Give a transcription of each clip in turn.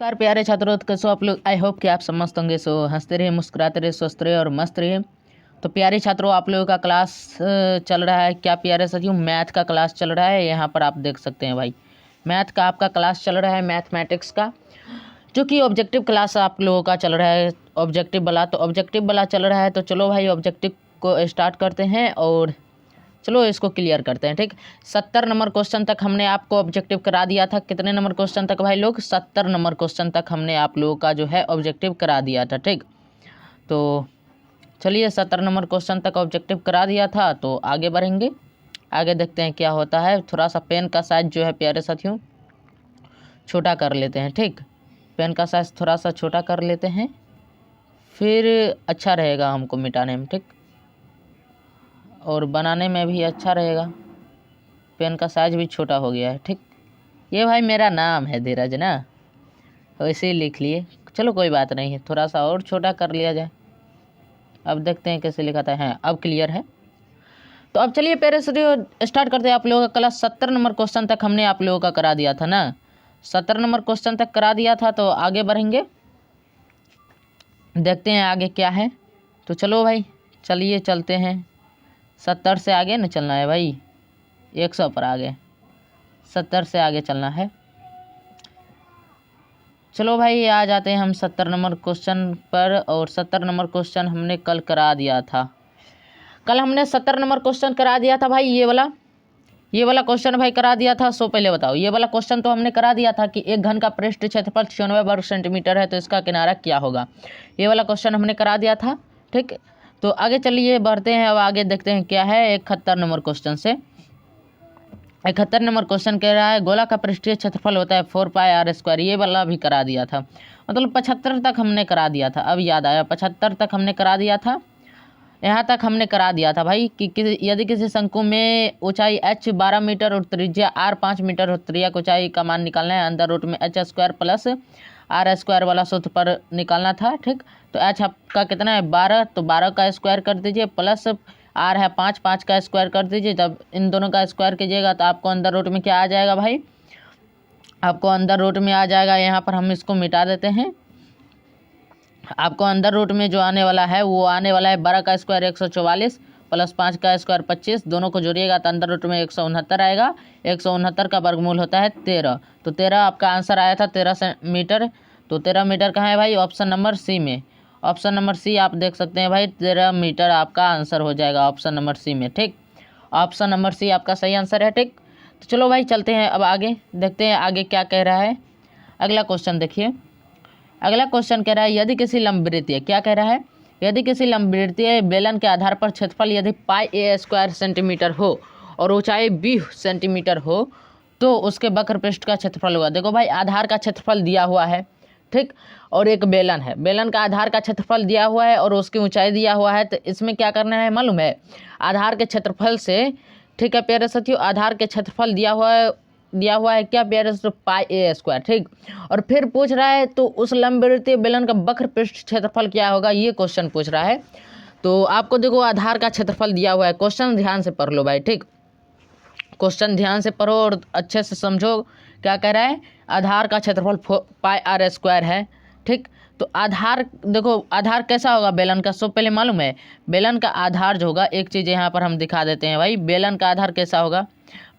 नमस्कार प्यारे छात्रों, तो कैसे हो आप लोग। आई होप कि आप सब मस्त होंगे। सो हंसते रहिए, मुस्कुराते रहिए, स्वस्थ रहिए और मस्त रहिए। तो प्यारे छात्रों, आप लोगों का क्लास चल रहा है। क्या प्यारे साथियों, मैथ का क्लास चल रहा है। यहाँ पर आप देख सकते हैं भाई, मैथ का आपका क्लास चल रहा है, मैथमेटिक्स का, जो कि ऑब्जेक्टिव क्लास आप लोगों का चल रहा है। ऑब्जेक्टिव वाला चल रहा है। तो चलो भाई, ऑब्जेक्टिव को स्टार्ट करते हैं और चलो इसको क्लियर करते हैं। ठीक, 70 नंबर क्वेश्चन तक हमने आपको ऑब्जेक्टिव करा दिया था। कितने नंबर क्वेश्चन तक भाई लोग? 70 नंबर क्वेश्चन तक हमने आप लोगों का जो है ऑब्जेक्टिव करा दिया था। ठीक, तो चलिए 70 नंबर क्वेश्चन तक ऑब्जेक्टिव करा दिया था, तो आगे बढ़ेंगे। आगे देखते हैं क्या होता है। थोड़ा सा पेन का साइज जो है प्यारे साथियों छोटा कर लेते हैं। ठीक, पेन का साइज थोड़ा सा छोटा कर लेते हैं, फिर अच्छा रहेगा हमको मिटाने में। ठीक, और बनाने में भी अच्छा रहेगा। पेन का साइज भी छोटा हो गया है। ठीक, ये भाई मेरा नाम है धीरज ना, वैसे ही लिख लिए। चलो कोई बात नहीं है, थोड़ा सा और छोटा कर लिया जाए। अब देखते हैं कैसे लिखा था। है अब क्लियर है। तो अब चलिए पहले से स्टार्ट करते हैं। आप लोगों का क्लास 70 नंबर क्वेश्चन तक हमने आप लोगों का करा दिया था ना। 70 नंबर क्वेश्चन तक करा दिया था, तो आगे बढ़ेंगे, देखते हैं आगे क्या है। तो चलो भाई, चलिए चलते हैं। 70 से आगे न चलना है भाई, 100 पर आगे, 70 से आगे चलना है। चलो भाई, आ जाते हैं हम 70 नंबर क्वेश्चन पर। और 70 नंबर क्वेश्चन हमने कल करा दिया था। कल हमने 70 नंबर क्वेश्चन करा दिया था भाई। ये वाला क्वेश्चन भाई करा दिया था। सो पहले बताओ, ये वाला क्वेश्चन तो हमने करा दिया था कि एक घन का पृष्ठ क्षेत्रफल 96 वर्ग सेंटीमीटर है, तो इसका किनारा क्या होगा। ये वाला क्वेश्चन हमने करा दिया था। ठीक, तो आगे चलिए बढ़ते हैं। अब आगे देखते हैं क्या है 71 नंबर क्वेश्चन से। 71 नंबर क्वेश्चन कह रहा है गोला का पृष्ठीय क्षेत्रफल होता है 4πr²। ये वाला भी करा दिया था, मतलब 75 तक हमने करा दिया था। अब याद आया, 75 तक हमने करा दिया था। यहाँ तक हमने करा दिया था भाई कि यदि किसी शंकु में ऊंचाई h 12 मीटर और त्रिज्या r 5 मीटर और त्रिज्या की ऊंचाई का मान निकालना है, अंदर रूट में h² प्लस r² वाला सूत्र पर निकालना था। ठीक, तो h आपका कितना है 12, तो 12 का स्क्वायर कर दीजिए, प्लस r है 5, 5 का स्क्वायर कर दीजिए। जब इन दोनों का स्क्वायर कीजिएगा तो आपको अंदर रूट में क्या आ जाएगा भाई, आपको अंदर रूट में आ जाएगा। यहाँ पर हम इसको मिटा देते हैं। आपको अंदर रूट में जो आने वाला है वो आने वाला है 12 का स्क्वायर 144 प्लस 5 का स्क्वायर 25, दोनों को जोड़िएगा तो अंदर रूट में 169 आएगा। 169 का वर्गमूल होता है 13, तो 13 आपका आंसर आया था 13 मीटर। तो 13 मीटर कहाँ है भाई? ऑप्शन नंबर सी में। ऑप्शन नंबर सी आप देख सकते हैं भाई, 13 मीटर आपका आंसर हो जाएगा ऑप्शन नंबर सी में। ठीक, ऑप्शन नंबर सी आपका सही आंसर है। ठीक, तो चलो भाई चलते हैं। अब आगे देखते हैं आगे क्या कह रहा है। अगला क्वेश्चन देखिए। अगला क्वेश्चन कह रहा है यदि किसी लंबवृत्तीय, क्या कह रहा है, यदि किसी लंबवृत्तीय बेलन के आधार पर क्षेत्रफल यदि πa² सेंटीमीटर हो और ऊंचाई b सेंटीमीटर हो, तो उसके वक्र पृष्ठ का क्षेत्रफल होगा। देखो भाई, आधार का क्षेत्रफल दिया हुआ है। ठीक, और एक बेलन है, बेलन का आधार का क्षेत्रफल दिया हुआ है और उसकी ऊंचाई दिया हुआ है। तो इसमें क्या करना है मालूम है, आधार के क्षेत्रफल से, ठीक है प्यारे साथियों, आधार के क्षेत्रफल दिया हुआ है क्या प्यारे साथियों, πa²। ठीक, और फिर पूछ रहा है तो उस लंबवृत्तीय बेलन का वक्र पृष्ठ क्षेत्रफल क्या होगा, ये क्वेश्चन पूछ रहा है। तो आपको देखो आधार का क्षेत्रफल दिया हुआ है। क्वेश्चन ध्यान से पढ़ लो भाई। ठीक, क्वेश्चन ध्यान से पढ़ो और अच्छे से समझो क्या कह रहा है। आधार का क्षेत्रफल πr² है। ठीक, तो आधार देखो, आधार कैसा होगा बेलन का, सो पहले मालूम है बेलन का आधार जो होगा, एक चीज़ यहाँ पर हम दिखा देते हैं भाई। बेलन का आधार कैसा होगा,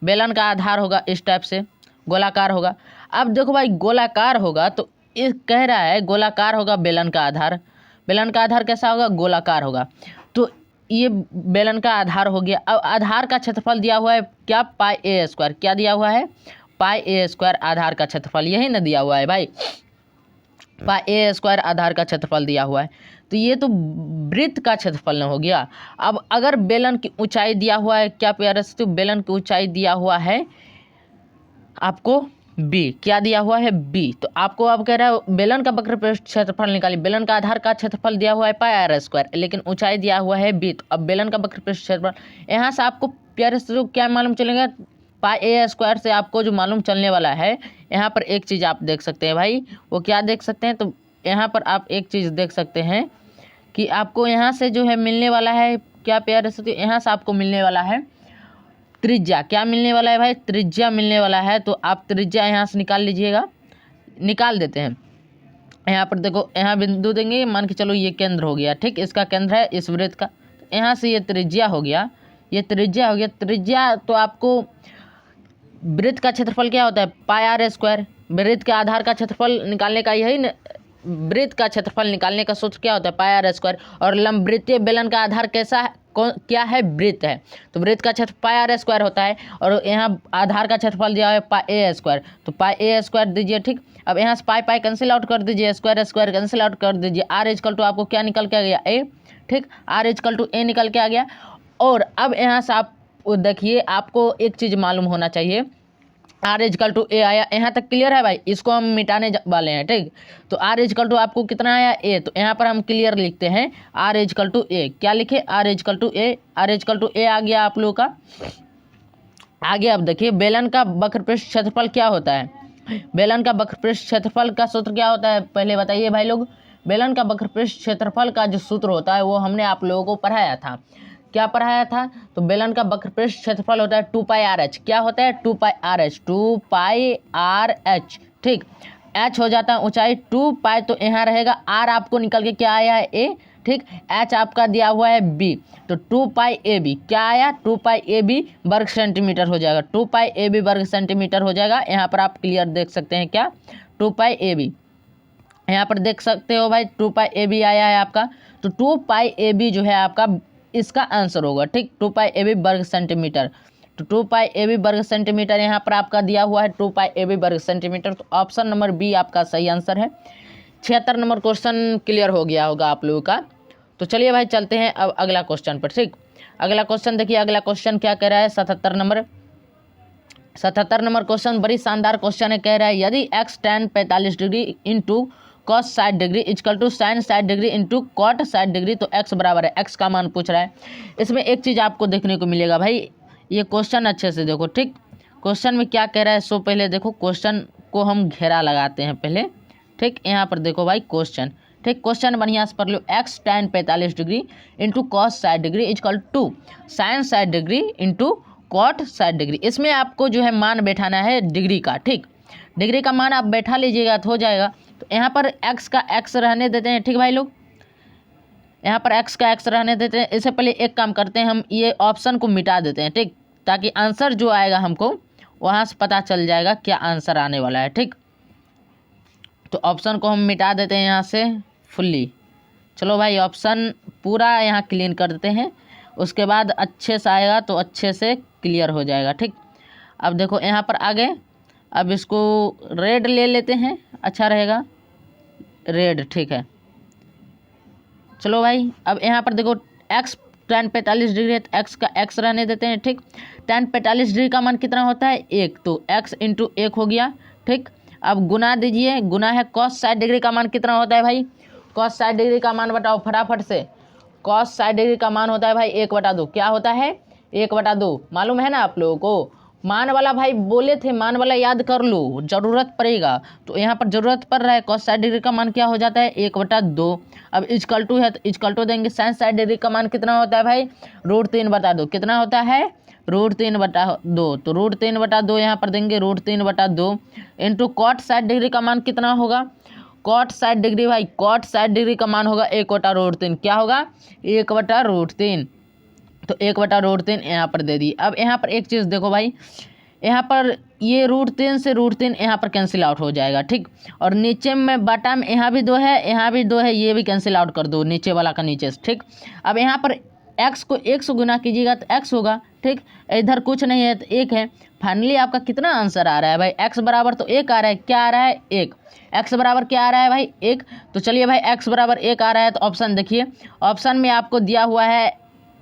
बेलन का आधार होगा इस टाइप से, गोलाकार होगा। अब देखो भाई, गोलाकार होगा तो इस कह रहा है गोलाकार होगा बेलन का आधार। बेलन का आधार कैसा होगा, गोलाकार होगा। तो ये बेलन का आधार हो गया। अब आधार का क्षेत्रफल दिया हुआ है क्या, πa²। क्या दिया हुआ है, πa² आधार का क्षेत्रफल, यही ना दिया हुआ है भाई, πa² आधार का क्षेत्रफल दिया हुआ है। तो ये तो वृत्त का क्षेत्रफल न हो गया। अब अगर बेलन की ऊंचाई दिया हुआ है क्या प्यारे से, तो बेलन की ऊंचाई दिया हुआ है आपको b, क्या दिया हुआ है b, तो आपको अब कह रहा है बेलन का वक्र पृष्ठ क्षेत्रफल निकालिए। बेलन का आधार का क्षेत्रफल दिया हुआ है πr², लेकिन ऊंचाई दिया हुआ है b, तो अब बेलन का वक्र पृष्ठ क्षेत्रफल यहाँ से आपको प्यारे से क्या मालूम चलेगा, πa² से आपको जो मालूम चलने वाला है, यहाँ पर एक चीज़ आप देख सकते हैं भाई। वो क्या देख सकते हैं, तो यहाँ पर आप एक चीज़ देख सकते हैं कि आपको यहाँ से जो है मिलने वाला है क्या प्यारे से, यहाँ से आपको मिलने वाला है त्रिज्या। क्या मिलने वाला है भाई, त्रिज्या मिलने वाला है। तो आप त्रिज्या यहाँ से निकाल लीजिएगा, निकाल देते हैं। यहाँ पर देखो, यहाँ बिंदु देंगे, मान के चलो ये केंद्र हो गया, ठीक, इसका केंद्र है इस वृत्त का। यहाँ से ये त्रिज्या हो गया, ये त्रिज्या हो गया। त्रिज्या तो आपको वृत्त का क्षेत्रफल क्या होता है, पाई आर स्क्वायर। वृत्त के आधार का क्षेत्रफल निकालने का यही वृत्त का क्षेत्रफल निकालने का सूत्र क्या होता है, पाई आर स्क्वायर। और लंबवृत्तीय बेलन का आधार कैसा है, क्या है, वृत्त है, तो वृत्त का क्षेत्र पाई आर स्क्वायर होता है। और यहाँ आधार का क्षेत्रफल दिया है पाई ए स्क्वायर, तो पाई ए स्क्वायर दीजिए, ठीक। अब यहाँ से पाई पाई कैंसिल आउट कर दीजिए, स्क्वायर स्क्वायर कैंसिल आउट कर दीजिए, आर इजकल टू आपको क्या निकल के आ गया, ए, ठीक, आर इजकल टू ए निकल के आ गया। और अब यहाँ से आप देखिए, आपको एक चीज़ मालूम होना चाहिए, आर इजकल टू ए आया, यहाँ तक क्लियर है भाई, इसको हम मिटाने वाले हैं, ठीक। तो आर इजकल टू आपको कितना आया, ए, तो यहाँ पर हम क्लियर लिखते हैं आर इजकल टू ए, क्या लिखे, R is equal to A, R is equal to A आ गया आप लोगों का। आगे अब देखिए, बेलन का वक्रपृष्ठ क्षेत्रफल क्या होता है, बेलन का वक्रपृष्ठ क्षेत्रफल का सूत्र क्या होता है, पहले बताइए भाई लोग। बेलन का वक्रपृष्ठ क्षेत्रफल का जो सूत्र होता है वो हमने आप लोगों को पढ़ाया था, क्या पढ़ाया था, तो बेलन का वक्रपृष्ठ क्षेत्रफल होता है 2 पाई आर एच, क्या होता है, 2 पाई आर एच, 2 पाई आर एच, ठीक। एच हो जाता है ऊंचाई, 2 पाई तो यहाँ रहेगा, आर आपको निकल के क्या आया है, ए, ठीक, एच आपका दिया हुआ है बी, तो 2 पाई ए बी क्या आया, 2 पाई ए बी वर्ग सेंटीमीटर हो जाएगा, 2 पाई ए बी वर्ग सेंटीमीटर हो जाएगा। यहाँ पर आप क्लियर देख सकते हैं क्या, 2 पाई ए बी, यहाँ पर देख सकते हो भाई 2 पाई ए बी आया है आपका, तो 2 पाई ए बी जो है आपका इसका आंसर होगा, ठीक, 2 पाई ए बी वर्ग सेंटीमीटर, तो 2 पाई ए बी वर्ग सेंटीमीटर यहाँ पर आपका दिया हुआ है 2 पाई ए बी वर्ग सेंटीमीटर, तो ऑप्शन नंबर बी आपका सही आंसर है। 76 नंबर क्वेश्चन क्लियर हो गया होगा आप लोगों का। तो चलिए भाई चलते हैं अब अगला क्वेश्चन पर, ठीक। अगला क्वेश्चन देखिए, अगला क्वेश्चन क्या कह रहा है, 77 नंबर क्वेश्चन बड़ी शानदार क्वेश्चन है, कह रहा है यदि x tan 45 degree into cos 60 degree is equal to sine 60 degree into cot 60 degree, तो x बराबर है, x का मान पूछ रहा है। इसमें एक चीज़ आपको देखने को मिलेगा भाई, ये क्वेश्चन अच्छे से देखो, ठीक, क्वेश्चन में क्या कह रहा है, सो पहले देखो क्वेश्चन को हम घेरा लगाते हैं पहले, ठीक। यहाँ पर देखो भाई क्वेश्चन, ठीक, क्वेश्चन बढ़िया से पढ़ लो, x tan 45 degree into cos 60 degree is equal to sine 60 degree into cot 60 degree. इसमें आपको जो है मान बैठाना है डिग्री का, ठीक, डिग्री का मान आप बैठा लीजिएगा तो हो जाएगा। तो यहाँ पर x का x रहने देते हैं, ठीक भाई लोग, यहाँ पर x का x रहने देते हैं। इससे पहले एक काम करते हैं, हम ये ऑप्शन को मिटा देते हैं, ठीक, ताकि आंसर जो आएगा हमको वहाँ से पता चल जाएगा क्या आंसर आने वाला है, ठीक। तो ऑप्शन को हम मिटा देते हैं यहाँ से फुल्ली। चलो भाई ऑप्शन पूरा यहाँ क्लीन कर देते हैं, उसके बाद अच्छे से आएगा तो अच्छे से क्लियर हो जाएगा, ठीक। अब देखो यहाँ पर आगे, अब इसको रेड ले लेते हैं, अच्छा रहेगा रेड, ठीक है। चलो भाई अब यहाँ पर देखो x tan 45 डिग्री है तो x का x रहने देते हैं, ठीक। tan 45 डिग्री का मान कितना होता है, 1, तो x इंटू 1 हो गया, ठीक। अब गुना दीजिए, गुना है cos 60 डिग्री का मान कितना होता है भाई, cos 60 डिग्री का मान बताओ फटाफट से, cos 60 डिग्री का मान होता है भाई 1/2, क्या होता है 1/2, मालूम है ना आप लोगों को, मान वाला भाई बोले थे, मान वाला याद कर लो, ज़रूरत पड़ेगा, तो यहाँ पर ज़रूरत पड़ रहा है। cos 60 डिग्री का मान क्या हो जाता है 1/2। अब इजकल टू है तो इजकल टू देंगे, sin 60 डिग्री का मान कितना होता है भाई √3/2, कितना होता है √3/2, तो √3/2 यहाँ पर देंगे, √3/2 इंटू कॉट 60 डिग्री का मान कितना होगा, कॉट 60 डिग्री भाई, कॉट 60 डिग्री का मान होगा 1/√3, क्या होगा 1/√3, तो 1/√3 यहाँ पर दे दी। अब यहाँ पर एक चीज़ देखो भाई, यहाँ पर ये √3 से √3 यहाँ पर कैंसिल आउट हो जाएगा, ठीक। और नीचे में बटा में यहाँ भी 2 है, यहाँ भी 2 है, ये भी कैंसिल आउट कर दो नीचे वाला का नीचे से, ठीक। अब यहाँ पर x को 1 से गुना कीजिएगा तो x होगा, ठीक, इधर कुछ नहीं है तो 1 है। फाइनली आपका कितना आंसर आ रहा है भाई, x बराबर तो 1 आ रहा है, क्या आ रहा है 1, x बराबर क्या आ रहा है भाई 1। तो चलिए भाई x बराबर 1 आ रहा है तो ऑप्शन देखिए, ऑप्शन में आपको दिया हुआ है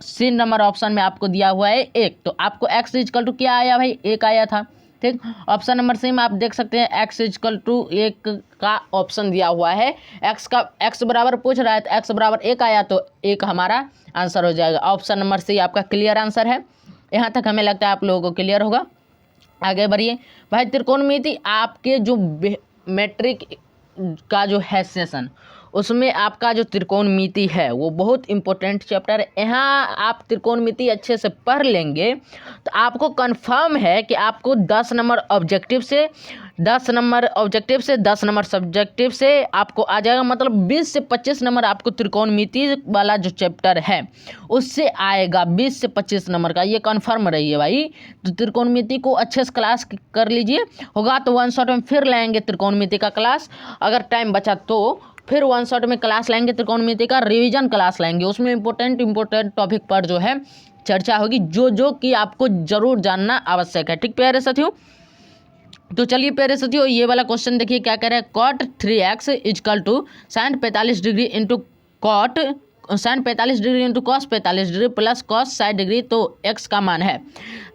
सी नंबर, ऑप्शन में आपको दिया हुआ है 1, तो आपको x इजकल टू क्या आया भाई 1 आया था, ठीक। ऑप्शन नंबर सी में आप देख सकते हैं x इजकल टू 1 का ऑप्शन दिया हुआ है, x बराबर पूछ रहा है तो x बराबर 1 आया तो 1 हमारा आंसर हो जाएगा। ऑप्शन नंबर सी आपका क्लियर आंसर है। यहाँ तक हमें लगता है आप लोगों को क्लियर होगा। आगे बढ़िए भाई, त्रिकोणमिति आपके जो मैट्रिक का जो है सेशन, उसमें आपका जो त्रिकोणमिति है वो बहुत इंपॉर्टेंट चैप्टर है। यहाँ आप त्रिकोणमिति अच्छे से पढ़ लेंगे तो आपको कंफर्म है कि आपको 10 नंबर ऑब्जेक्टिव से 10 नंबर ऑब्जेक्टिव से 10 नंबर सब्जेक्टिव से आपको आ जाएगा, मतलब 20 से 25 नंबर आपको त्रिकोणमिति वाला जो चैप्टर है उससे आएगा। 20 से 25 नंबर का ये कन्फर्म रही है भाई। तो त्रिकोणमिति को अच्छे से क्लास कर लीजिए, होगा तो वन शॉट में फिर लाएंगे त्रिकोणमिति का क्लास, अगर टाइम बचा तो फिर वन शॉट में क्लास लाएंगे त्रिकोणमिति का, रिवीजन क्लास लाएंगे, उसमें इंपॉर्टेंट टॉपिक पर जो है चर्चा होगी, जो कि आपको जरूर जानना आवश्यक है। ठीक प्यारे साथियों, तो चलिए प्यारे साथियों ये वाला क्वेश्चन देखिए क्या कह रहा है। cot 3x is equal to sin 45 degree into cot sin 45 degree into cos 45 degree plus cos 60 degree, तो x का मान है।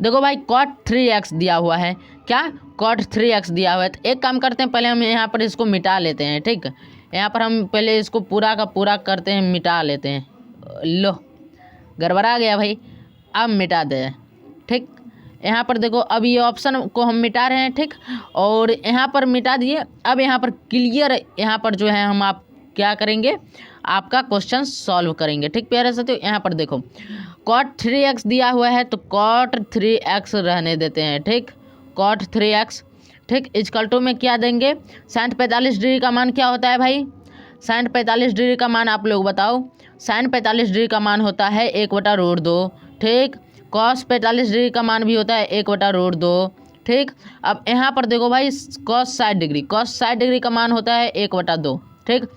देखो भाई cot 3x दिया हुआ है, क्या cot 3x दिया हुआ है, तो एक काम करते हैं पहले हम यहाँ पर इसको मिटा लेते हैं। ठीक, यहाँ पर हम पहले इसको पूरा का पूरा करते हैं, मिटा लेते हैं। लो गड़बड़ा गया भाई, अब मिटा दें। ठीक, यहाँ पर देखो अब ये ऑप्शन को हम मिटा रहे हैं। ठीक, और यहाँ पर मिटा दिए। अब यहाँ पर क्लियर, यहाँ पर जो है हम आप क्या करेंगे, आपका क्वेश्चन सॉल्व करेंगे। ठीक प्यारे साथियों, यहाँ पर देखो cot 3x दिया हुआ है तो cot 3x रहने देते हैं। ठीक, cot 3x ठीक इजकल टू में क्या देंगे, sin 45 डिग्री का मान क्या होता है भाई, sin 45 डिग्री का मान आप लोग बताओ। sin 45 डिग्री का मान होता है 1/√2। ठीक, cos 45 डिग्री का मान भी होता है 1/√2। ठीक, अब यहाँ पर देखो भाई cos 60 डिग्री का मान होता है 1/2। ठीक,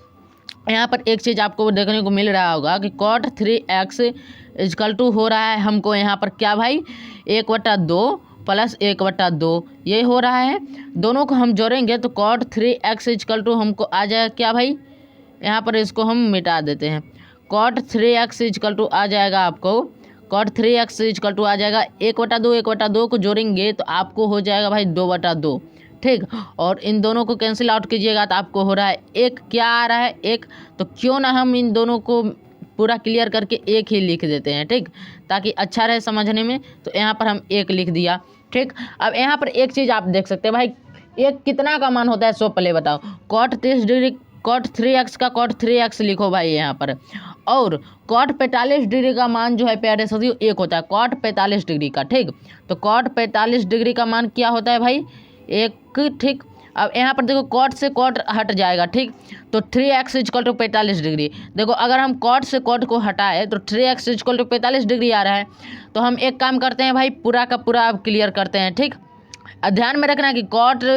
यहाँ पर एक चीज़ आपको देखने को मिल रहा होगा कि cot 3x इजकल टू हो रहा है हमको यहाँ पर क्या भाई 1/2 प्लस 1/2 ये हो रहा है। दोनों को हम जोड़ेंगे तो cot 3x इजकल टू हमको आ जाएगा क्या भाई, यहाँ पर इसको हम मिटा देते हैं। cot 3x इजकल टू आ जाएगा आपको, cot 3x इजकल टू आ जाएगा 1/2 को जोड़ेंगे तो आपको हो जाएगा भाई 2/2। ठीक, और इन दोनों को कैंसिल आउट कीजिएगा तो आपको हो रहा है एक, क्या आ रहा है एक, तो क्यों ना हम इन दोनों को पूरा क्लियर करके एक ही लिख देते हैं। ठीक, ताकि अच्छा रहे समझने में, तो यहाँ पर हम एक लिख दिया। ठीक, अब यहाँ पर एक चीज़ आप देख सकते हैं भाई, एक कितना का मान होता है सो पहले बताओ। cot 30 डिग्री cot 3x का cot 3x लिखो भाई यहाँ पर, और cot 45 डिग्री का मान जो है प्यारे साथियों एक होता है cot 45 डिग्री का। ठीक, तो cot 45 डिग्री का मान क्या होता है भाई एक। ठीक, अब यहाँ पर देखो cot से cot हट जाएगा। ठीक, तो 3x इजकल टू 45 डिग्री, देखो अगर हम cot से cot को हटाए तो 3x इजकल टू 45 डिग्री आ रहा है। तो हम एक काम करते हैं भाई, पूरा का पूरा अब क्लियर करते हैं। ठीक, ध्यान में रखना कि cot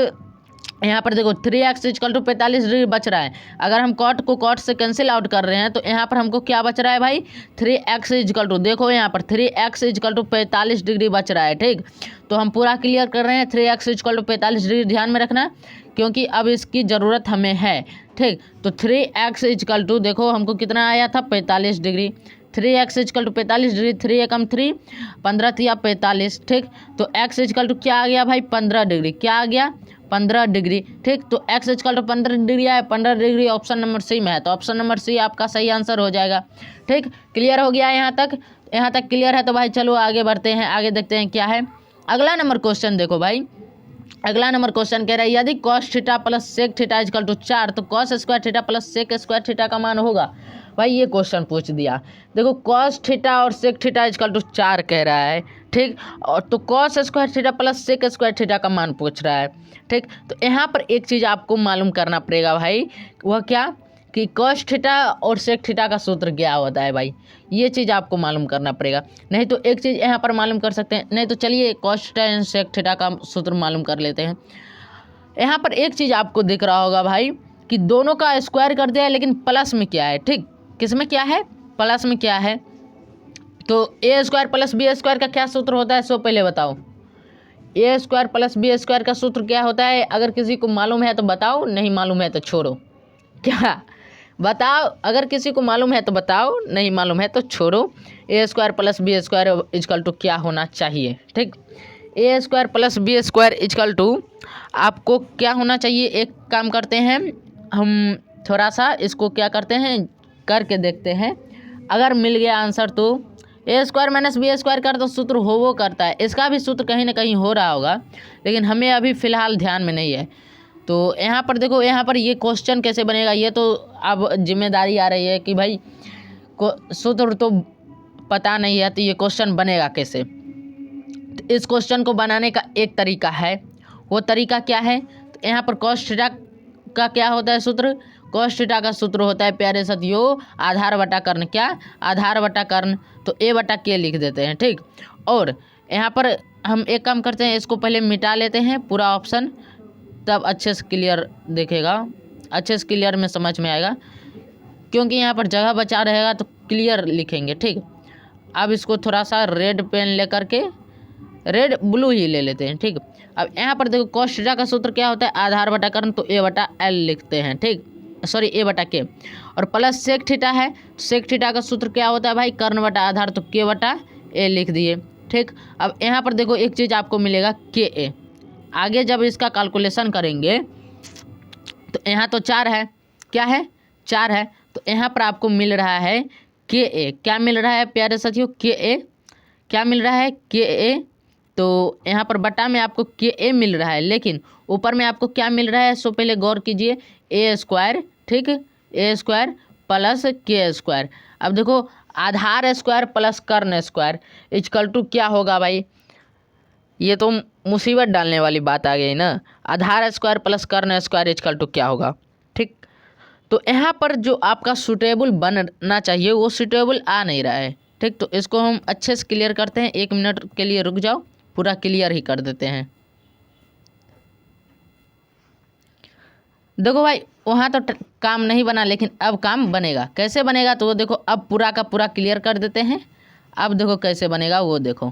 यहाँ पर देखो 3x इजकल टू 45 डिग्री बच रहा है, अगर हम cot को cot से कैंसिल आउट कर रहे हैं तो यहाँ पर हमको क्या बच रहा है भाई 3x इजकल टू, देखो यहाँ पर 3x इजकल टू 45 डिग्री बच रहा है। ठीक, तो हम पूरा क्लियर कर रहे हैं 3x इजकल टू 45 डिग्री, ध्यान में रखना क्योंकि अब इसकी ज़रूरत हमें है। ठीक, तो 3x इजकल टू देखो हमको कितना आया था 45 degree, 3x is equal to 45 degree, 3 एकम 3, 15 तिया 45। ठीक, तो x इजकल टू क्या आ गया भाई 15 डिग्री, क्या आ गया 15 डिग्री। ठीक, तो x इजकल टू 15 डिग्री आया, 15 डिग्री ऑप्शन नंबर सी में है, तो ऑप्शन नंबर सी आपका सही आंसर हो जाएगा। ठीक, क्लियर हो गया यहाँ तक क्लियर है। तो भाई चलो आगे बढ़ते हैं, आगे देखते हैं क्या है अगला नंबर क्वेश्चन। देखो भाई अगला नंबर क्वेश्चन कह रहा है यदि cos theta plus sec theta is equal to 4 तो cos square theta plus sec square theta का मान होगा। भाई ये क्वेश्चन पूछ दिया, देखो cos थीटा और सेक थीटा इजकल टू 4 कह रहा है। ठीक, और तो cos square theta plus sec square theta का मान पूछ रहा है। ठीक, तो यहाँ पर एक चीज़ आपको मालूम करना पड़ेगा भाई, वह क्या कि cos थीटा और सेक थीटा का सूत्र क्या होता है भाई, ये चीज़ आपको मालूम करना पड़ेगा। नहीं तो एक चीज़ यहाँ पर मालूम कर सकते हैं, नहीं तो चलिए cos theta and sec theta का सूत्र मालूम कर लेते हैं। यहाँ पर एक चीज़ आपको दिख रहा होगा भाई कि दोनों का स्क्वायर कर दिया है, लेकिन प्लस में क्या है। ठीक, किस में क्या है, प्लस में क्या है, तो A square plus B square का क्या सूत्र होता है सो पहले बताओ। ए स्क्वायर प्लस बी स्क्वायर का सूत्र क्या होता है, अगर किसी को मालूम है तो बताओ, नहीं मालूम है तो छोड़ो। क्या बताओ, अगर किसी को मालूम है तो बताओ, नहीं मालूम है तो छोड़ो। A square plus B square is equal to क्या होना चाहिए। ठीक, A square plus B square is equal to आपको क्या होना चाहिए, एक काम करते हैं हम थोड़ा सा इसको क्या करते हैं करके देखते हैं, अगर मिल गया आंसर तो A square minus B square का तो सूत्र हो वो करता है, इसका भी सूत्र कहीं ना कहीं हो रहा होगा, लेकिन हमें अभी फ़िलहाल ध्यान में नहीं है। तो यहाँ पर देखो, यहाँ पर ये क्वेश्चन कैसे बनेगा, ये तो अब जिम्मेदारी आ रही है कि भाई सूत्र तो पता नहीं है तो ये क्वेश्चन बनेगा कैसे। तो इस क्वेश्चन को बनाने का एक तरीका है, वो तरीका क्या है, तो यहाँ पर कॉस थीटा का क्या होता है सूत्र, कॉस थीटा का सूत्र होता है प्यारे साथियों आधार बटा कर्ण, क्या आधार बटा कर्ण, तो ए बटा के लिख देते हैं। ठीक, और यहाँ पर हम एक काम करते हैं, इसको पहले मिटा लेते हैं पूरा ऑप्शन, तब अच्छे से क्लियर दिखेगा, अच्छे से क्लियर में समझ में आएगा, क्योंकि यहाँ पर जगह बचा रहेगा तो क्लियर लिखेंगे। ठीक, अब इसको थोड़ा सा रेड पेन लेकर के, रेड ब्लू ही ले लेते हैं। ठीक, अब यहाँ पर देखो कॉस थीटा का सूत्र क्या होता है आधार बटा कर्ण, तो ए बटा एल लिखते हैं। ठीक, सॉरी ए बटा के, और प्लस सेक थीटा है, सेक थीटा का सूत्र क्या होता है भाई कर्ण बटा आधार, तो के बटा ए लिख दिए। ठीक, अब यहाँ पर देखो एक चीज़ आपको मिलेगा के ए, आगे जब इसका कैलकुलेशन करेंगे तो यहाँ तो 4 है, क्या है 4 है, तो यहाँ पर आपको मिल रहा है के ए, क्या मिल रहा है प्यारे साथियों के ए, क्या मिल रहा है के ए, तो यहाँ पर बटा में आपको के ए मिल रहा है, लेकिन ऊपर में आपको क्या मिल रहा है, सो पहले गौर कीजिए ए स्क्वायर। ठीक, ए स्क्वायर प्लस के स्क्वायर, अब देखो आधार स्क्वायर प्लस कर्ण स्क्वायर इक्वल टू क्या होगा भाई, ये तो मुसीबत डालने वाली बात आ गई ना, आधार स्क्वायर प्लस कर्ण स्क्वायर इक्वल टू क्या होगा। ठीक, तो यहाँ पर जो आपका सूटेबल बनना चाहिए वो सूटेबल आ नहीं रहा है। ठीक, तो इसको हम अच्छे से क्लियर करते हैं, 1 मिनट के लिए रुक जाओ, पूरा क्लियर ही कर देते हैं। देखो भाई वहाँ तो काम नहीं बना, लेकिन अब काम बनेगा, कैसे बनेगा तो वो देखो, अब पूरा का पूरा क्लियर कर देते हैं। अब देखो कैसे बनेगा वो देखो,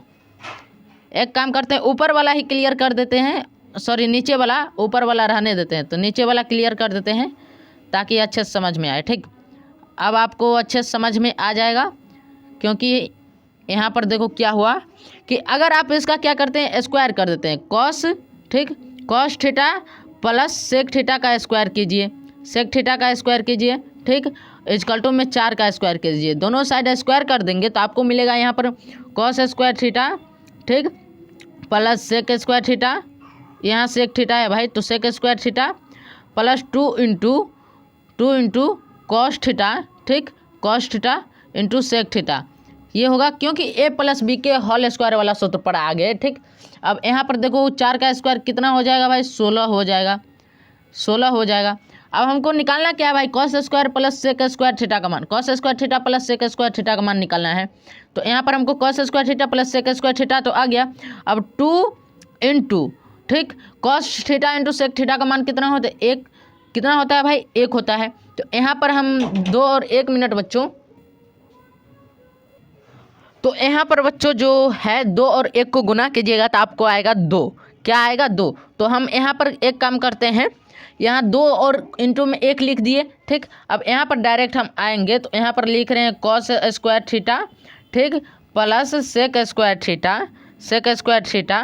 एक काम करते हैं ऊपर वाला ही क्लियर कर देते हैं, सॉरी नीचे वाला, ऊपर वाला रहने देते हैं, तो नीचे वाला क्लियर कर देते हैं ताकि अच्छे से समझ में आए। ठीक, अब आपको अच्छे से समझ में आ जाएगा, क्योंकि यहाँ पर देखो क्या हुआ कि अगर आप इसका क्या करते हैं स्क्वायर कर देते हैं कॉस, ठीक, cos theta plus sec theta का स्क्वायर कीजिए, सेक थीटा का स्क्वायर कीजिए। ठीक, इक्वल टू में 4 का स्क्वायर कीजिए, दोनों साइड स्क्वायर कर देंगे तो आपको मिलेगा यहाँ पर कॉस स्क्वायर थीटा, ठीक, प्लस सेक स्क्वायर थीटा, यहाँ सेक थीटा है भाई तो sec square theta plus 2 into cos theta, ठीक, cos theta into sec theta, ये होगा क्योंकि ए प्लस बी के होल स्क्वायर वाला सूत्र पर आ गए। ठीक, अब यहाँ पर देखो 4 का स्क्वायर कितना हो जाएगा भाई 16 हो जाएगा, 16 हो जाएगा। अब हमको निकालना क्या है भाई cos square plus sec square theta का मान, cos square theta plus sec square theta का मान निकालना है, तो यहाँ पर हमको cos square theta plus sec square theta तो आ गया। अब 2 इंटू, ठीक, cos theta into sec theta का मान कितना होता है, एक, कितना होता है भाई 1 होता है, तो यहाँ पर हम 2 और 1 मिनट बच्चों, तो यहाँ पर बच्चों जो है 2 और 1 को गुना कीजिएगा तो आपको आएगा 2, क्या आएगा 2, तो हम यहाँ पर एक काम करते हैं, यहाँ 2 और इंटू में 1 लिख दिए। ठीक, अब यहाँ पर डायरेक्ट हम आएंगे तो यहाँ पर लिख रहे हैं कॉस स्क्वायर थीटा, ठीक, plus sec square theta, sec square theta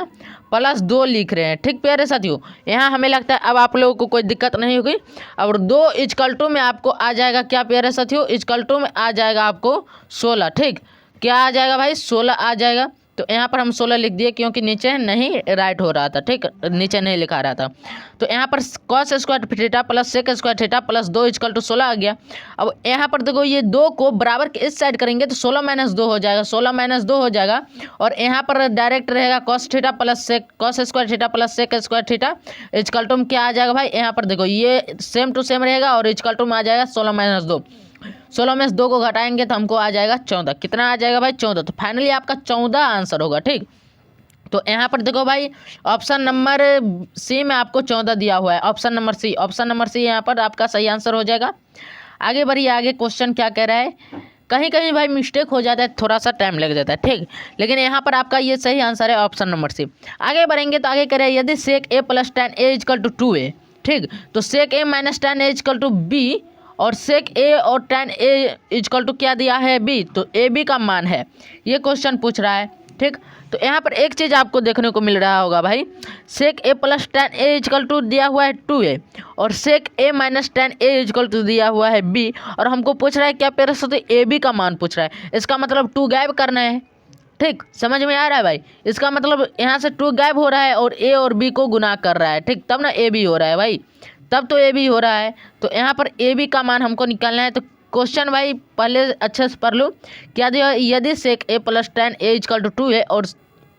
plus 2 लिख रहे हैं। ठीक प्यारे साथियों, यहाँ हमें लगता है अब आप लोगों को कोई दिक्कत नहीं होगी। और 2 इक्वल टू में आपको आ जाएगा क्या प्यारे साथियों, इक्वल टू में आ जाएगा आपको 16। ठीक, क्या आ जाएगा भाई 16 आ जाएगा, तो यहाँ पर हम 16 लिख दिए क्योंकि नीचे नहीं राइट हो रहा था। ठीक, नीचे नहीं लिखा रहा था, तो यहाँ पर cos square theta plus sec square theta plus 2 equal to 16 आ गया। अब यहाँ पर देखो ये 2 को बराबर के इस साइड करेंगे तो 16 माइनस 2 हो जाएगा, 16 माइनस 2 हो जाएगा, और यहाँ पर डायरेक्ट रहेगा cos theta plus sec, cos square theta plus sec square theta equal to में क्या आ जाएगा भाई, यहाँ पर देखो ये सेम टू सेम रहेगा और इक्वल टू में आ जाएगा 16 माइनस 2, 16 में से 2 को घटाएंगे तो हमको आ जाएगा 14, कितना आ जाएगा भाई 14, तो फाइनली आपका 14 आंसर होगा। ठीक, तो यहाँ पर देखो भाई ऑप्शन नंबर सी में आपको 14 दिया हुआ है, option number C, option number C यहाँ पर आपका सही आंसर हो जाएगा। आगे बढ़िए, आगे क्वेश्चन क्या कह रहा है, कहीं कहीं भाई मिस्टेक हो जाता है, थोड़ा सा टाइम लग जाता है। ठीक, लेकिन यहाँ पर आपका ये सही आंसर है ऑप्शन नंबर सी। आगे बढ़ेंगे तो आगे कह रहे हैं यदि sec A plus tan a equal to 2a, ठीक, तो sec A minus tan a equal to b, और सेक ए और tan a इक्वल टू क्या दिया है b, तो ए बी का मान है, ये क्वेश्चन पूछ रहा है। ठीक, तो यहाँ पर एक चीज़ आपको देखने को मिल रहा होगा भाई, sec A plus tan a equal to दिया हुआ है 2a, और sec A minus tan a equal to दिया हुआ है b, और हमको पूछ रहा है क्या पेरेंट्स, तो ए बी का मान पूछ रहा है, इसका मतलब 2 गायब करना है। ठीक, समझ में आ रहा है भाई, इसका मतलब यहाँ से 2 गायब हो रहा है और a और b को गुना कर रहा है। ठीक, तब ना ए बी हो रहा है भाई, तब तो ए बी हो रहा है, तो यहाँ पर ए बी का मान हमको निकालना है। तो क्वेश्चन भाई पहले अच्छे से पढ़ लो, क्या दिया, यदि sec A plus tan a equal to 2 है और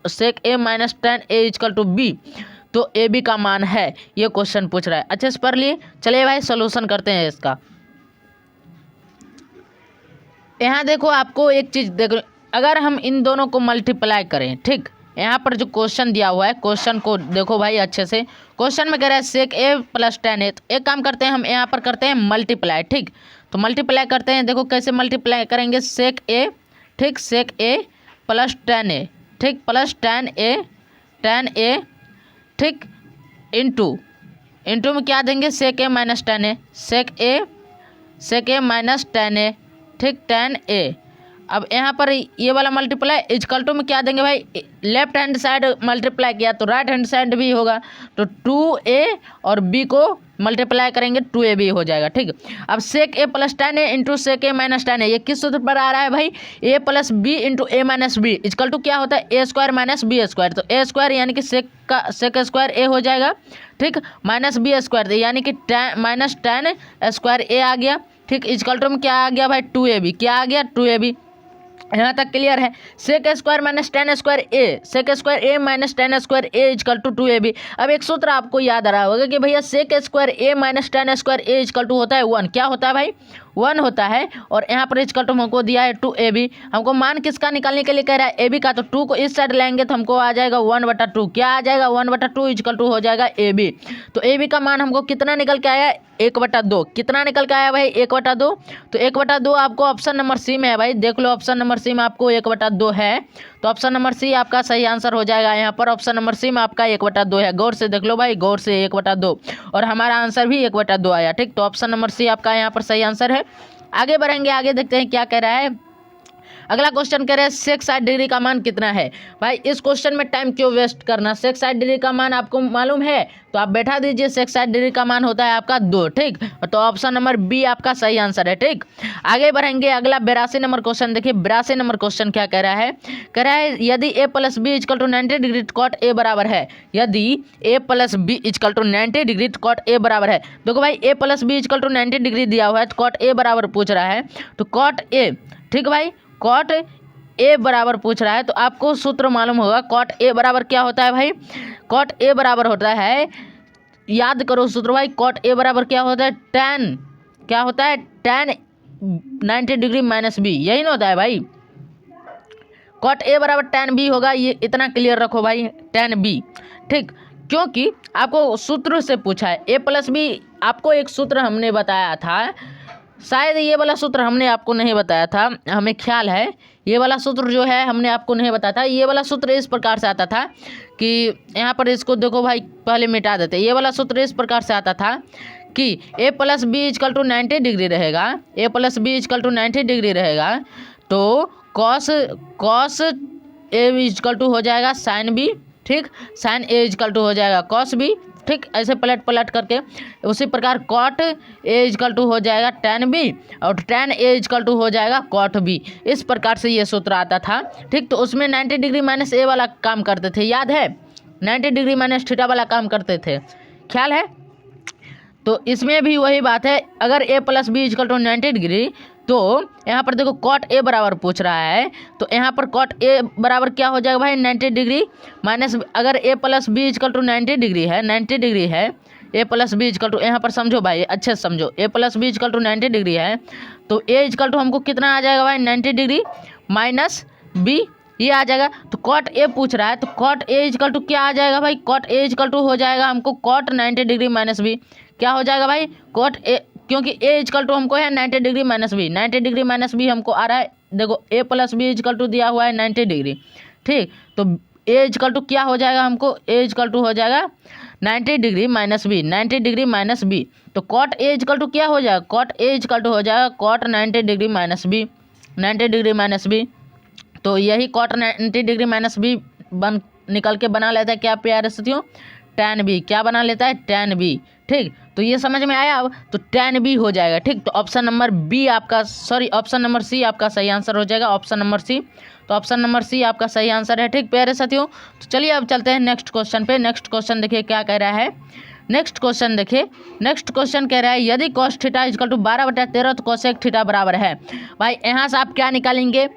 sec A minus tan a equal to b, तो ए बी का मान है, ये क्वेश्चन पूछ रहा है। अच्छे से पढ़ लिए। चलिए भाई सोल्यूशन करते हैं इसका। यहाँ देखो आपको एक चीज़ देखो, अगर हम इन दोनों को मल्टीप्लाई करें, ठीक, यहाँ पर जो क्वेश्चन दिया हुआ है, क्वेश्चन को देखो भाई अच्छे से। क्वेश्चन में कह रहा है सेक ए प्लस टेन ए, तो एक काम करते हैं हम यहाँ पर करते हैं मल्टीप्लाई, ठीक। तो मल्टीप्लाई करते हैं, देखो कैसे मल्टीप्लाई करेंगे, सेक ए, ठीक, सेक ए प्लस टेन ए, ठीक, प्लस टेन ए, ठीक, इंटू में क्या देंगे, सेक A minus tan A, sec A minus tan ए, ठीक, टेन ए। अब यहाँ पर ये वाला मल्टीप्लाई इजकल टू में क्या देंगे भाई, लेफ्ट हैंड साइड मल्टीप्लाई किया तो राइट हैंड साइड भी होगा, तो 2a और b को मल्टीप्लाई करेंगे 2ab हो जाएगा, ठीक। अब sec A plus tan A into sec A minus tan A, ये किस सूत्र पर आ रहा है भाई, a plus B into A minus B is equal to क्या होता है, A square minus B square, तो ए स्क्वायर यानी कि सेक स्क्वायर ए हो जाएगा, ठीक, माइनस बी स्क्वायर यानी कि माइनस टेन स्क्वायर ए आ गया, ठीक, इजकल टू में क्या आ गया भाई, 2ab, क्या आ गया 2ab। यहाँ तक क्लियर है। Sec square minus tan square A, sec square A minus tan square A is equal to 2ab। अब एक सूत्र आपको याद आ रहा होगा कि भैया sec square A minus tan square A is equal to होता है 1, क्या होता है भाई 1 होता है, और यहाँ पर इजकल टू हमको दिया है 2ab। हमको मान किसका निकालने के लिए कह रहा है, ab का, तो 2 को इस साइड लेंगे तो हमको आ जाएगा 1/2, क्या आ जाएगा 1/2 इजकल टू हो जाएगा ab। तो ab का मान हमको कितना निकल के आया, 1/2, कितना निकल के आया भाई 1/2, तो 1/2 आपको ऑप्शन नंबर सी में है भाई, देख लो ऑप्शन नंबर सी में आपको 1/2 है, तो ऑप्शन नंबर सी आपका सही आंसर हो जाएगा। यहाँ पर ऑप्शन नंबर सी में आपका 1/2 है, गौर से देख लो भाई, गौर से 1/2, और हमारा आंसर भी 1/2 आया, ठीक। तो ऑप्शन नंबर सी आपका यहाँ पर सही आंसर है। आगे बढ़ेंगे, आगे देखते हैं क्या कह रहा है। अगला क्वेश्चन कह रहे हैं सेक 60 डिग्री का मान कितना है। भाई इस क्वेश्चन में टाइम क्यों वेस्ट करना, सेक 60 डिग्री का मान आपको मालूम है तो आप बैठा दीजिए, सेक 60 डिग्री का मान होता है आपका 2, ठीक। तो ऑप्शन नंबर बी आपका सही आंसर है, ठीक। आगे बढ़ेंगे, अगला 82 नंबर क्वेश्चन देखिए। 82 नंबर क्वेश्चन क्या कह रहा है, कह रहा है यदि A plus B is equal to 90 degree cot A बराबर है, यदि A plus B is equal to 90 degree cot A बराबर है। देखो भाई A plus B is equal to 90 degree दिया हुआ है, तो कॉट ए बराबर पूछ रहा है, तो कॉट ए, ठीक भाई, कॉट ए बराबर पूछ रहा है, तो आपको सूत्र मालूम होगा, कॉट ए बराबर क्या होता है भाई, कॉट ए बराबर होता है, याद करो सूत्र भाई, कॉट ए बराबर क्या होता है, tan, क्या होता है tan 90 डिग्री माइनस बी, यही ना होता है भाई, कॉट ए बराबर tan बी होगा, ये इतना क्लियर रखो भाई, tan बी, ठीक। क्योंकि आपको सूत्र से पूछा है, ए प्लस बी, आपको एक सूत्र हमने बताया था, शायद ये वाला सूत्र हमने आपको नहीं बताया था, हमें ख्याल है ये वाला सूत्र जो है हमने आपको नहीं बताया था। ये वाला सूत्र इस प्रकार से आता था कि यहाँ पर इसको देखो भाई, पहले मिटा देते, ये वाला सूत्र इस प्रकार से आता था कि A plus B is equal to 90 degree रहेगा, A plus B is equal to 90 degree रहेगा, तो कॉस ए इजकल टू हो जाएगा साइन बी, ठीक, साइन ए इजकल टू हो जाएगा कॉस बी, ठीक, ऐसे पलट करके। उसी प्रकार कॉट ए इजकल टू हो जाएगा tan बी, और tan ए इजकल टू हो जाएगा कॉट बी, इस प्रकार से ये सूत्र आता था, ठीक। तो उसमें 90 डिग्री माइनस ए वाला काम करते थे, याद है, 90 डिग्री माइनस थीटा वाला काम करते थे, ख्याल है। तो इसमें भी वही बात है, अगर A plus B is equal to 90 degree, तो यहाँ पर देखो कॉट ए बराबर पूछ रहा है, तो यहाँ पर कॉट ए बराबर क्या हो जाएगा भाई 90 डिग्री माइनस, अगर A plus B is equal to 90 degree है, 90 डिग्री है, A plus B is equal to, यहाँ पर समझो भाई अच्छे से समझो, A plus B is equal to 90 degree है, तो ए इजकल टू हमको कितना आ जाएगा भाई 90 डिग्री माइनस बी, ये आ जाएगा। तो कॉट ए पूछ रहा है, तो कॉट ए इजकल टू क्या आ जाएगा भाई, कॉट ए इजकल टू हो जाएगा हमको कॉट 90 डिग्री माइनस बी, क्या हो जाएगा भाई कॉट ए, क्योंकि ए इजकल टू हमको है 90 degree minus B, 90 degree minus B हमको आ रहा है, देखो A plus B is equal to दिया हुआ है 90 डिग्री, ठीक। तो ए इजकल टू क्या हो जाएगा हमको, ए इजकल टू हो जाएगा 90 degree minus B, 90 degree minus B, तो कॉट ए इजकल टू क्या हो जाएगा, कॉट ए इजकल टू हो जाएगा cot 90 degree minus B, 90 degree minus B. तो यही कॉट 90 डिग्री माइनस बी निकल के बना लेता है क्या प्यारे साथियों, tan बी, क्या बना लेता है tan बी, ठीक। तो ये समझ में आया अब, तो tan बी हो जाएगा, ठीक। तो ऑप्शन नंबर बी आपका, सॉरी ऑप्शन नंबर सी आपका सही आंसर हो जाएगा, ऑप्शन नंबर सी, तो ऑप्शन नंबर सी आपका सही आंसर है, ठीक प्यारे साथियों। तो चलिए अब चलते हैं नेक्स्ट क्वेश्चन पे। नेक्स्ट क्वेश्चन देखिए क्या कह रहा है, नेक्स्ट क्वेश्चन देखिए, नेक्स्ट क्वेश्चन कह रहा है यदि कॉस थीटा इजकल टू 12/13 तो कोसेक थीटा बराबर है। भाई यहाँ से आप क्या निकालेंगे,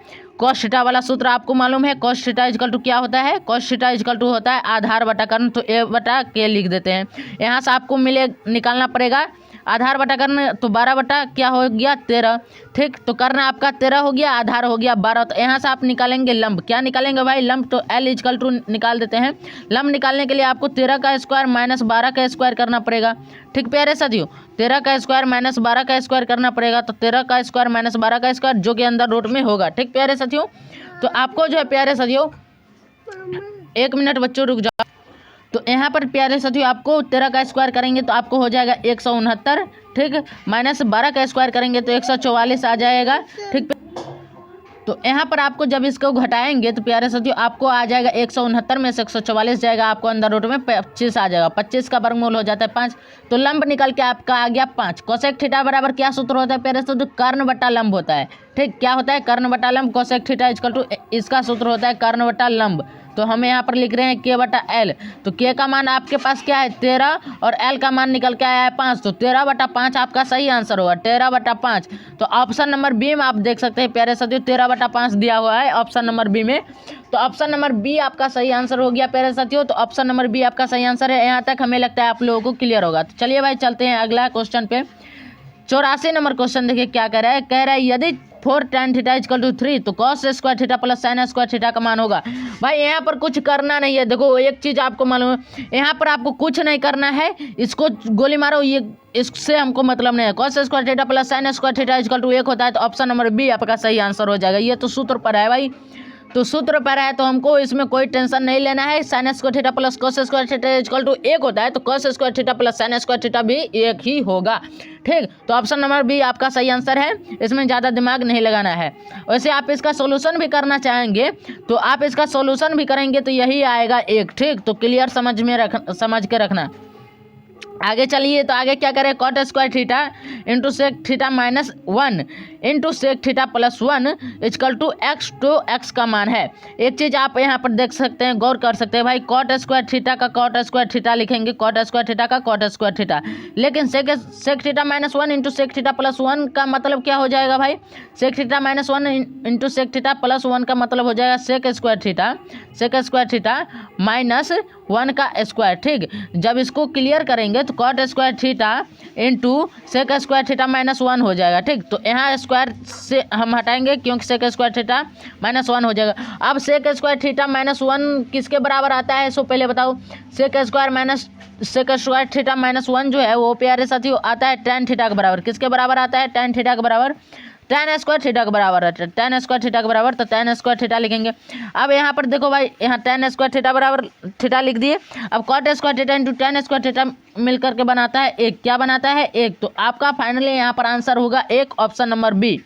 कॉस थीटा वाला सूत्र आपको मालूम है। कॉस थीटा इजकल टू क्या होता है? कॉस थीटा इजकल टू होता है आधार बटा कर्ण, तो ए बटा के लिख देते हैं। यहाँ से आपको निकालना पड़ेगा आधार बटा कर्ण, तो 12 बटा क्या हो गया 13, ठीक। तो कर्ण आपका 13 हो गया, आधार हो गया 12। तो यहाँ से आप निकालेंगे लंब, क्या निकालेंगे भाई? लंब। तो एल इजकल टू निकाल देते हैं। लंब निकालने के लिए आपको 13 का स्क्वायर माइनस 12 का स्क्वायर करना पड़ेगा, ठीक प्यारे साथियों। 13 का स्क्वायर माइनस 12 का स्क्वायर करना पड़ेगा, तो 13 का स्क्वायर माइनस 12 का स्क्वायर जो कि अंदर रूट में होगा, ठीक प्यारे साथियों। तो आपको जो है प्यारे साथियों, 1 मिनट बच्चों रुक जाओ। तो यहाँ पर प्यारे साथियों आपको 13 का स्क्वायर करेंगे तो आपको हो जाएगा 169, ठीक। माइनस 12 का स्क्वायर करेंगे तो 144 आ जाएगा, ठीक। तो यहाँ पर आपको जब इसको घटाएंगे तो प्यारे साथियों आपको आ जाएगा 169 में से 144 जाएगा, आपको अंदर रूट में 25 आ जाएगा। 25 का वर्गमूल हो जाता है 5, तो लंब निकल के आपका आ गया 5। कोसेक थीटा बराबर क्या सूत्र होता है प्यारे साथियों? कर्ण बटा लंब होता है, ठीक। क्या होता है? कर्ण बटा लंब। कोसेक थीटा इक्वल टू इसका सूत्र होता है कर्ण बटा लंब। तो हम यहाँ पर लिख रहे हैं के बटा एल। तो के का मान आपके पास क्या है 13 और एल का मान निकल के आया है 5, तो 13 बटा 5 आपका सही आंसर होगा, 13 बटा 5। तो ऑप्शन नंबर बी में आप देख सकते हैं प्यारे साथियों 13 बटा 5 दिया हुआ है ऑप्शन नंबर बी में। तो ऑप्शन नंबर बी आपका सही आंसर हो गया प्यारे साथियों। तो ऑप्शन नंबर बी आपका सही आंसर है। यहाँ तक हमें लगता है आप लोगों को क्लियर होगा। तो चलिए भाई चलते हैं अगला क्वेश्चन पे। 84 नंबर क्वेश्चन देखिए क्या कह रहा है। कह रहा है यदि 4 tan थीटा इक्वल टू 3 तो cos square theta plus sin square theta का मान होगा। भाई यहाँ पर कुछ करना नहीं है। देखो एक चीज़ आपको मालूम है, यहाँ पर आपको कुछ नहीं करना है, इसको गोली मारो, ये इससे हमको मतलब नहीं है। cos square theta plus sin square theta equal to 1 होता है, तो ऑप्शन नंबर बी आपका सही आंसर हो जाएगा। ये तो सूत्र पर है भाई, तो सूत्र पर है तो हमको इसमें कोई टेंशन नहीं लेना है। sin square theta plus cos square theta equal to 1 होता है, तो cos square theta plus sin square theta भी 1 ही होगा, ठीक। तो ऑप्शन नंबर बी आपका सही आंसर है, इसमें ज़्यादा दिमाग नहीं लगाना है। वैसे आप इसका सोल्यूशन भी करना चाहेंगे तो आप इसका सोल्यूशन भी करेंगे तो यही आएगा 1, ठीक। तो क्लियर समझ के रखना। आगे चलिए, तो आगे क्या करें? Cot square theta into sec theta minus 1 into sec theta plus 1 equal to x, तो एक्स का मान है। एक चीज़ आप यहाँ पर देख सकते हैं, गौर कर सकते हैं भाई, कॉट स्क्वायर थीटा का कॉट स्क्वायर थीटा लिखेंगे, कॉट स्क्वायर थीटा का कॉट स्क्वायर थीटा, लेकिन sec theta minus 1 into sec theta plus 1 का मतलब क्या हो जाएगा भाई? Sec theta minus 1 into sec theta plus 1 का मतलब हो जाएगा सेक स्क्वायर थीटा माइनस 1 का स्क्वायर, ठीक। जब इसको क्लियर करेंगे तो cot square theta into sec square theta minus 1 हो जाएगा, ठीक। तो यहाँ स्क्वायर से हम हटाएंगे क्योंकि सेक स्क्वायर थीटा माइनस 1 हो जाएगा। अब सेक स्क्वायर थीटा माइनस 1 किसके बराबर आता है? सो पहले बताओ। सेक स्क्वायर थीटा माइनस 1 जो है वो प्यारे साथियों आता है tan थीटा के बराबर। किसके बराबर आता है? tan थीटा के बराबर, tan स्क्वायर थीटा के बराबर है, tan स्क्वायर थीटा के बराबर, तो tan स्क्वायर थीटा लिखेंगे। अब यहाँ पर देखो भाई, यहाँ tan स्क्वायर थीटा बराबर थीटा लिख दिए। अब cot square theta into tan square theta मिलकर के बनाता है 1। क्या बनाता है? 1। तो आपका फाइनली यहाँ पर आंसर होगा 1, option number B.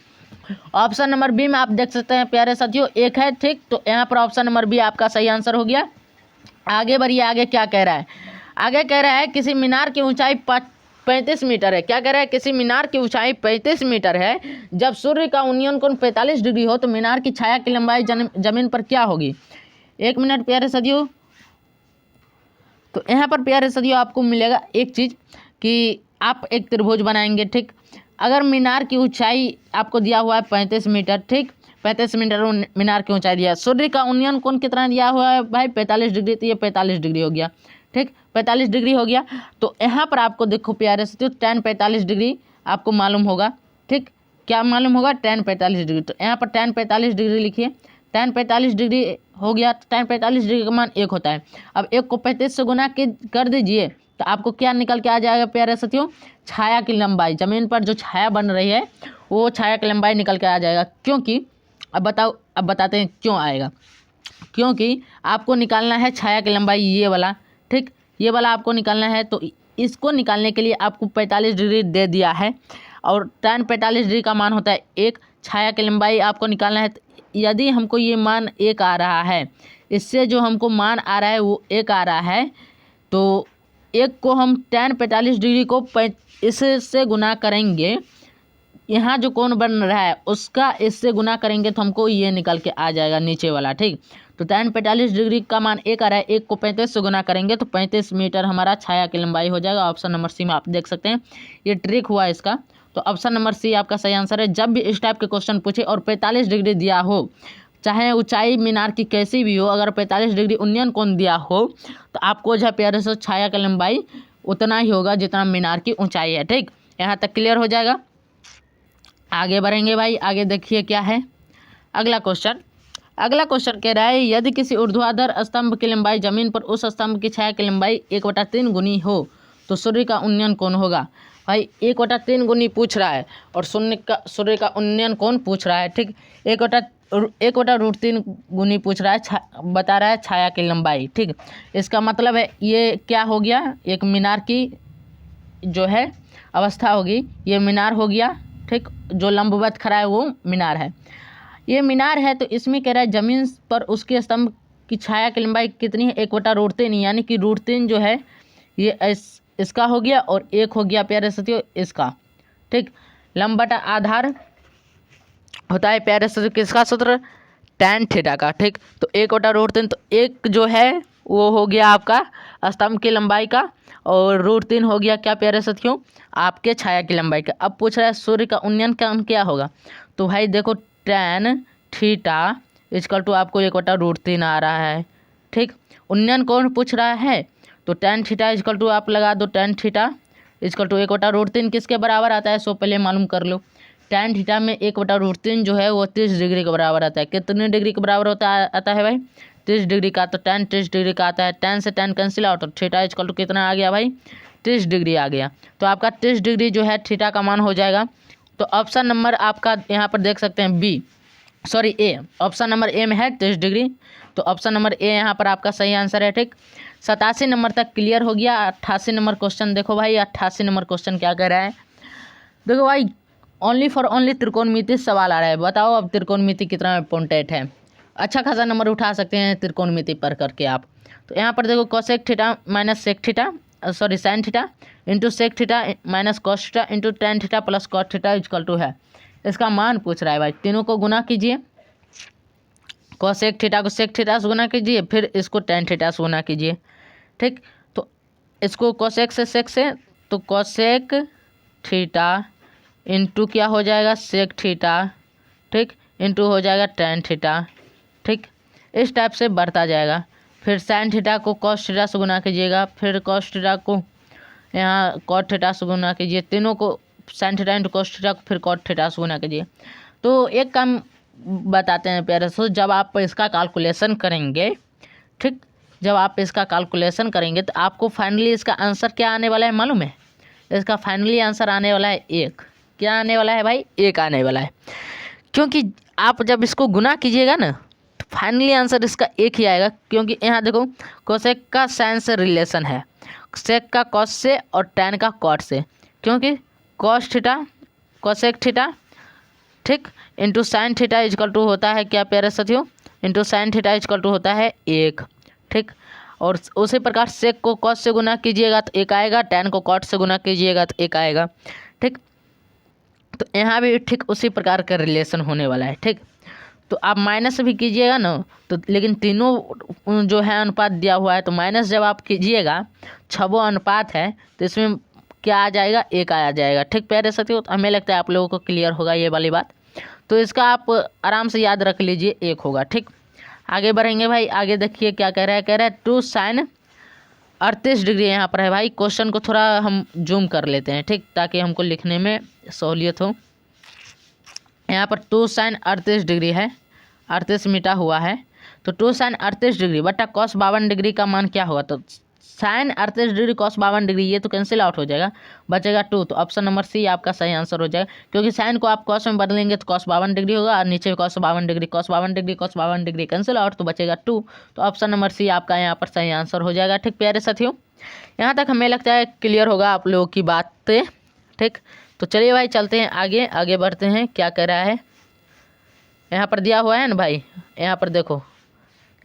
Option number B में आप देख सकते हैं प्यारे साथियों 1 है, ठीक। तो यहाँ पर ऑप्शन नंबर बी आपका सही आंसर हो गया। आगे बढ़िए, आगे क्या कह रहा है? आगे कह रहा है किसी मीनार की ऊंचाई 35 मीटर है। क्या कह रहा है? किसी मीनार की ऊंचाई 35 मीटर है। जब सूर्य का उन्नयन कोण 45 डिग्री हो तो मीनार की छाया की लंबाई जमीन पर क्या होगी? 1 मिनट प्यारे सदियों। तो यहाँ पर प्यारे सदियों आपको मिलेगा एक चीज़ कि आप एक त्रिभुज बनाएंगे, ठीक। अगर मीनार की ऊंचाई आपको दिया हुआ है 35 मीटर, ठीक, 35 मीटर मीनार की ऊंचाई दिया है। सूर्य का उन्नयन कोण कितना दिया हुआ है भाई? 45 डिग्री, तो ये 45 डिग्री हो गया, ठीक, 45 डिग्री हो गया। तो यहाँ पर आपको देखो प्यारे साथियों tan 45 डिग्री आपको मालूम होगा, ठीक। क्या मालूम होगा? tan 45 degree. तो यहाँ पर tan 45 डिग्री लिखिए। tan 45 डिग्री हो गया, तो tan 45 डिग्री का मान 1 होता है। अब 1 को 35 से गुना कर दीजिए तो आपको क्या निकल के आ जाएगा प्यारे साथियों? छाया की लंबाई, ज़मीन पर जो छाया बन रही है वो छाया की लंबाई निकल के आ जाएगा। क्योंकि अब बताते हैं क्यों आएगा। क्योंकि आपको निकालना है छाया की लंबाई, ये वाला, ठीक, ये वाला आपको निकालना है। तो इसको निकालने के लिए आपको 45 डिग्री दे दिया है और tan 45 डिग्री का मान होता है 1। छाया की लंबाई आपको निकालना है। यदि हमको ये मान 1 आ रहा है, इससे जो हमको मान आ रहा है वो 1 आ रहा है, तो 1 को हम tan 45 डिग्री को इससे गुना करेंगे, यहाँ जो कोण बन रहा है उसका इससे गुना करेंगे तो हमको ये निकल के आ जाएगा नीचे वाला, ठीक। तो tan 45 डिग्री का मान 1 आ रहा है, 1 को 35 से गुना करेंगे तो 35 मीटर हमारा छाया की लंबाई हो जाएगा। ऑप्शन नंबर सी में आप देख सकते हैं, ये ट्रिक हुआ इसका। तो ऑप्शन नंबर सी आपका सही आंसर है। जब भी इस टाइप के क्वेश्चन पूछे और 45 डिग्री दिया हो चाहे ऊंचाई मीनार की कैसी भी हो, अगर 45 डिग्री उन्नयन कोण दिया हो तो आपको जो है प्यारे से छाया की लंबाई उतना ही होगा जितना मीनार की ऊंचाई है। ठीक, यहाँ तक क्लियर हो जाएगा। आगे बढ़ेंगे भाई, आगे देखिए क्या है अगला क्वेश्चन। अगला क्वेश्चन कह रहा है यदि किसी ऊर्ध्वाधर स्तंभ की लंबाई जमीन पर उस स्तंभ की छाया की लंबाई 1/3 गुनी हो तो सूर्य का उन्नयन कौन होगा। भाई 1/3 गुनी पूछ रहा है और सूर्य का उन्नयन कौन पूछ रहा है। ठीक, 1/√3 गुनी पूछ रहा है, बता रहा है छाया की लंबाई। ठीक, इसका मतलब है ये क्या हो गया, एक मीनार की जो है अवस्था होगी, ये मीनार हो गया। ठीक, जो लंबवत खड़ा है वो मीनार है, ये मीनार है। तो इसमें कह रहा है जमीन पर उसके स्तंभ की छाया की लंबाई कितनी है, 1/√3, यानी कि √3 जो है ये इसका हो गया और 1 हो गया प्यारे साथियों इसका। ठीक, लंब बटा आधार होता है प्यारे साथियों किसका सूत्र, tan थीटा का। ठीक, तो 1/√3, तो 1 जो है वो हो गया आपका स्तंभ की लंबाई का और √3 हो गया क्या प्यारे साथियों आपके छाया की लंबाई का। अब पूछ रहा है सूर्य का उन्नयन क्या होगा, तो भाई देखो tan थीटा इक्वल टू आपको 1/√3 आ रहा है। ठीक, उन्नयन कौन पूछ रहा है, तो tan थीटा इक्वल टू आप लगा दो, tan थीटा इक्वल टू 1/√3 किसके बराबर आता है, सो पहले मालूम कर लो। tan थीटा में 1/√3 जो है वो 30 डिग्री के बराबर आता है। कितने डिग्री के बराबर आता है भाई, 30 डिग्री का। तो tan 30 डिग्री का आता है, tan से tan कैंसिल आउट, तो थीटा इक्वल टू कितना आ गया भाई, 30 डिग्री आ गया। तो आपका 30 डिग्री जो है थीटा का मान हो जाएगा। तो ऑप्शन नंबर आपका यहाँ पर देख सकते हैं ए, ऑप्शन नंबर ए में है 30 डिग्री, तो ऑप्शन नंबर ए यहाँ पर आपका सही आंसर है। ठीक, 87 नंबर तक क्लियर हो गया। 88 नंबर क्वेश्चन देखो भाई, 88 नंबर क्वेश्चन क्या कह रहा है, देखो भाई ओनली फॉर ओनली त्रिकोणमिति सवाल आ रहा है। बताओ अब त्रिकोणमिति कितना इम्पोर्टेंट है, अच्छा खासा नंबर उठा सकते हैं त्रिकोणमिति पर करके आप। तो यहाँ पर देखो cosec theta minus sec theta sine theta into sec theta minus cos theta into tan theta plus cot theta equal to है, इसका मान पूछ रहा है भाई। तीनों को गुना कीजिए, कोसेक थीटा को सेक थीटा से गुना कीजिए, फिर इसको tan थीटा से गुना कीजिए। ठीक, तो इसको कोसेक से सेक से, तो कोसेक थीटा इंटू क्या हो जाएगा सेक थीटा, ठीक, इंटू हो जाएगा tan थीटा। ठीक, इस टाइप से बढ़ता जाएगा। फिर साइन थीटा को कॉस थीटा से गुना कीजिएगा, फिर कॉस थीटा को यहाँ कॉट थीटा से गुना कीजिए, तीनों को sign theta into cos theta को फिर कॉट थीटा से गुना कीजिए। तो एक काम बताते हैं प्यारे दोस्तों, जब आप इसका कैलकुलेशन करेंगे, ठीक, जब आप इसका कैलकुलेशन करेंगे तो आपको फाइनली इसका आंसर क्या आने वाला है मालूम है, इसका फाइनली आंसर आने वाला है 1। क्या आने वाला है भाई, 1 आने वाला है। क्योंकि आप जब इसको गुना कीजिएगा ना तो फाइनली आंसर इसका 1 ही आएगा। क्योंकि यहाँ देखो कोसेक का साइन से रिलेशन है, सेक का कॉस से और tan का कॉट से, क्योंकि कॉस थीटा कोसेक थीटा, ठीक, into sine theta equal to होता है क्या प्यारे साथियों, into sine theta equal to होता है 1। ठीक, और उसी प्रकार सेक को कॉस से गुना कीजिएगा तो 1 आएगा, tan को कॉट से गुना कीजिएगा तो 1 आएगा। ठीक, तो यहाँ भी ठीक उसी प्रकार का रिलेशन होने वाला है। ठीक, तो आप माइनस भी कीजिएगा ना तो, लेकिन तीनों जो है अनुपात दिया हुआ है, तो माइनस जब आप कीजिएगा, छबो अनुपात है तो इसमें क्या आ जाएगा, 1 आ जाएगा। ठीक प्यारे साथियों, तो हमें लगता है आप लोगों को क्लियर होगा ये वाली बात, तो इसका आप आराम से याद रख लीजिए 1 होगा। ठीक, आगे बढ़ेंगे भाई, आगे देखिए क्या कह रहा है, 2 साइन 38 डिग्री यहाँ पर है भाई। क्वेश्चन को थोड़ा हम जूम कर लेते हैं, ठीक, ताकि हमको लिखने में सहूलियत हो। यहाँ पर 2 साइन 38 डिग्री है, 38 मिटा हुआ है, तो 2 साइन 38 डिग्री बटा कॉस 52 डिग्री का मान क्या होगा, तो साइन 38 डिग्री कॉस 52 डिग्री ये तो कैंसिल आउट हो जाएगा, बचेगा 2। तो ऑप्शन नंबर सी आपका सही आंसर हो जाएगा, क्योंकि साइन को आप कॉस में बदलेंगे तो कॉस 52 डिग्री होगा और नीचे cos 52 degree, cos 52 degree cancel out, तो बचेगा 2। तो ऑप्शन नंबर सी आपका यहाँ पर सही आंसर हो जाएगा। ठीक प्यारे साथियों, यहाँ तक हमें लगता है क्लियर होगा आप लोगों की बातें। ठीक, तो चलिए भाई चलते हैं आगे बढ़ते हैं। क्या कह रहा है, यहाँ पर दिया हुआ है ना भाई, यहाँ पर देखो,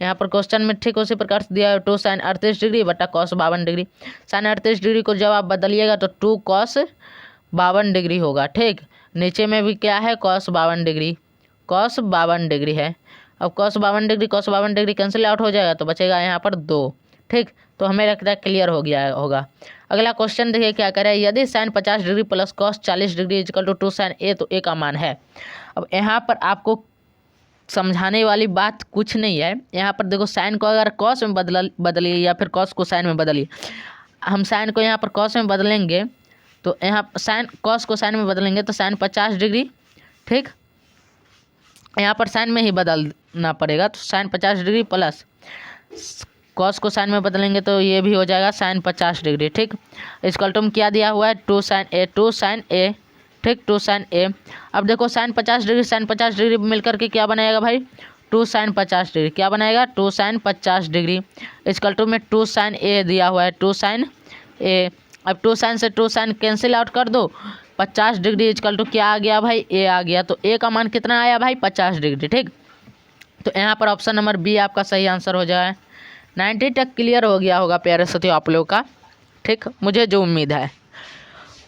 यहाँ पर क्वेश्चन में ठीक उसी प्रकार से दिया है 2 साइन 38 डिग्री बटा कॉस 52 डिग्री। साइन 38 डिग्री को जब आप बदलिएगा तो 2 कॉस 52 डिग्री होगा। ठीक, नीचे में भी क्या है, कॉस 52 डिग्री, कॉस 52 डिग्री है। अब कॉस 52 डिग्री कैंसिल आउट हो जाएगा, तो बचेगा यहाँ पर 2। ठीक, तो हमें लगता है क्लियर हो गया होगा। अगला क्वेश्चन देखिए क्या कह रहा है, यदि sine 50 degree plus cos 40 degree equal to 2 sine A, तो ए का मान है। अब यहाँ पर आपको समझाने वाली बात कुछ नहीं है। यहाँ पर देखो साइन को अगर कॉस में बदलिए या फिर कॉस को साइन में बदलिए। हम साइन को यहाँ पर कॉस में बदलेंगे तो यहाँ साइन कॉस को साइन में बदलेंगे तो साइन 50 डिग्री, ठीक। यहाँ पर साइन में ही बदलना पड़ेगा तो साइन 50 डिग्री प्लस कॉस को साइन में बदलेंगे तो ये भी हो जाएगा साइन 50 डिग्री, ठीक। इसका टर्म क्या दिया हुआ है 2 साइन ए, ठीक, 2 साइन ए। अब देखो साइन 50 डिग्री मिलकर के क्या बनाएगा भाई 2 साइन 50 डिग्री, क्या बनाएगा 2 साइन 50 डिग्री। इसका टर्म में 2 साइन ए दिया हुआ है 2 साइन ए। अब 2 साइन से 2 साइन कैंसिल आउट कर दो, 50 डिग्री इजकल टू क्या आ गया भाई ए आ गया। तो ए का मान कितना आया भाई 50 डिग्री, ठीक। तो यहाँ पर ऑप्शन नंबर बी आपका सही आंसर हो जाए। 90 तक क्लियर हो गया होगा प्यारे साथियों आप लोग का, ठीक, मुझे जो उम्मीद है,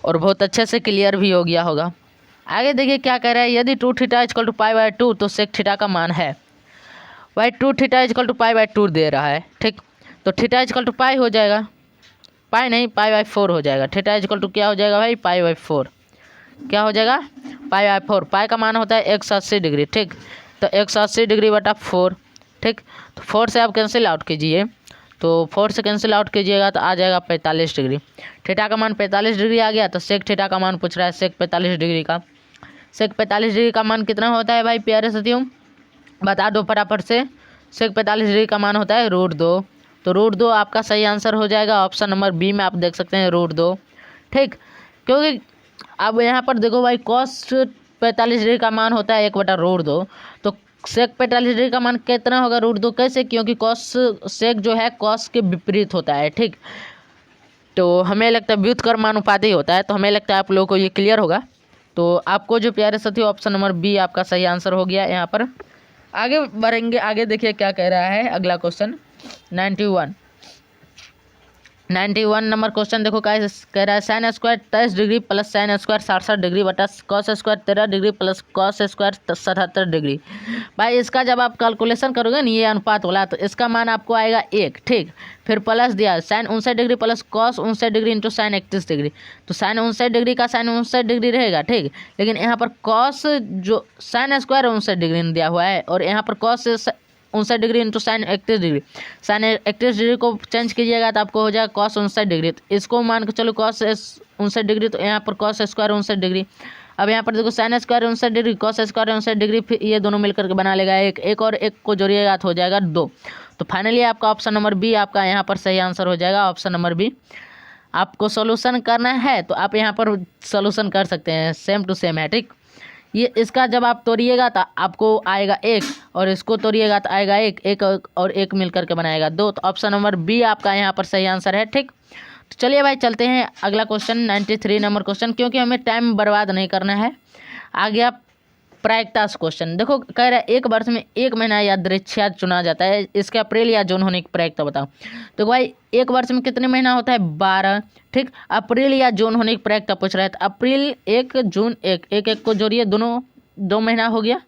और बहुत अच्छे से क्लियर भी हो गया होगा। आगे देखिए क्या कह रहा है, यदि 2 थीटा इजकल टू π/2 तो सेक थीटा का मान है भाई 2 थीटा इजकल टू π/2 दे रहा है, ठीक। तो थीटा इजकल टू पाई हो जाएगा, पाई नहीं π/4 हो जाएगा। थीटा इजकल टू क्या हो जाएगा भाई π/4, क्या हो जाएगा π/4। पाई का मान होता है 180 डिग्री, ठीक। तो 180 डिग्री बटा 4, ठीक। तो 4 से आप कैंसिल आउट कीजिए, तो 4 से कैंसिल आउट कीजिएगा तो आ जाएगा 45 डिग्री। थीटा का मान 45 डिग्री आ गया। तो सेक थीटा का मान पूछ रहा है सेक 45 डिग्री का। सेक 45 डिग्री का मान कितना होता है भाई प्यारे साथियों, बता दो फटाफट से। सेक 45 डिग्री का मान होता है √2। तो √2 आपका सही आंसर हो जाएगा। ऑप्शन नंबर बी में आप देख सकते हैं √2, ठीक। क्योंकि अब यहाँ पर देखो भाई कॉस 45 डिग्री का मान होता है 1/√2, तो सेक 45 डिग्री का मान कितना होगा √2। कैसे, क्योंकि कॉस सेक जो है कॉस के विपरीत होता है, ठीक। तो हमें लगता है व्युत्क्रमानुपाती होता है। तो हमें लगता है आप लोगों को ये क्लियर होगा। तो आपको जो प्यारे साथियों ऑप्शन नंबर बी आपका सही आंसर हो गया। यहाँ पर आगे बढ़ेंगे, आगे देखिए क्या कह रहा है अगला क्वेश्चन 91 नंबर क्वेश्चन देखो क्या कह रहा है। Sine square 23 degree plus sine square 67 degree बटा cos square 13 degree plus cos square 77 degree. भाई इसका जब आप कैलकुलेशन करोगे ना ये अनुपात वाला तो इसका मान आपको आएगा 1, ठीक। फिर प्लस दिया sine 59 degree plus cos 59 degree into sine 31 degree. तो साइन 59 डिग्री का साइन 59 डिग्री रहेगा, ठीक। लेकिन यहाँ पर कॉस जो साइन स्क्वायर 59 डिग्री दिया हुआ है और यहाँ पर cos 59 degree into sine 31 degree. Sine 31 degree को चेंज कीजिएगा तो आपको हो जाएगा कॉस 59 डिग्री। तो इसको मान के चलो कॉस 59 डिग्री, तो यहाँ पर कॉस स्क्वायर 59 डिग्री। अब यहाँ पर देखो sine square 59 degree cos square 59 degree, फिर ये दोनों मिलकर के बना लेगा एक और एक को जोड़िएगा तो हो जाएगा 2। तो फाइनली आपका ऑप्शन नंबर बी आपका यहाँ पर सही आंसर हो जाएगा। ऑप्शन नंबर बी आपको सोल्यूशन करना है तो आप यहाँ पर सोल्यूशन कर सकते हैं, सेम टू सेम है, ठीक। ये इसका जब आप तोड़िएगा तो आपको आएगा 1 और इसको तोड़िएगा तो आएगा 1 और 1 मिल करके बनाएगा 2। तो ऑप्शन नंबर बी आपका यहाँ पर सही आंसर है, ठीक। तो चलिए भाई चलते हैं अगला क्वेश्चन 93 नंबर क्वेश्चन, क्योंकि हमें टाइम बर्बाद नहीं करना है। आ गया प्रायिकता क्वेश्चन। देखो कह रहा है एक वर्ष में 1 महीना यादृच्छिक चुना जाता है, इसके अप्रैल या जून होने की प्रायिकता बताओ। तो भाई एक वर्ष में कितने महीना होता है 12, ठीक। अप्रैल या जून होने की प्रायिकता पूछ रहा है। तो अप्रैल 1 जून 1 को जोड़िए, दोनों 2 महीना हो गया।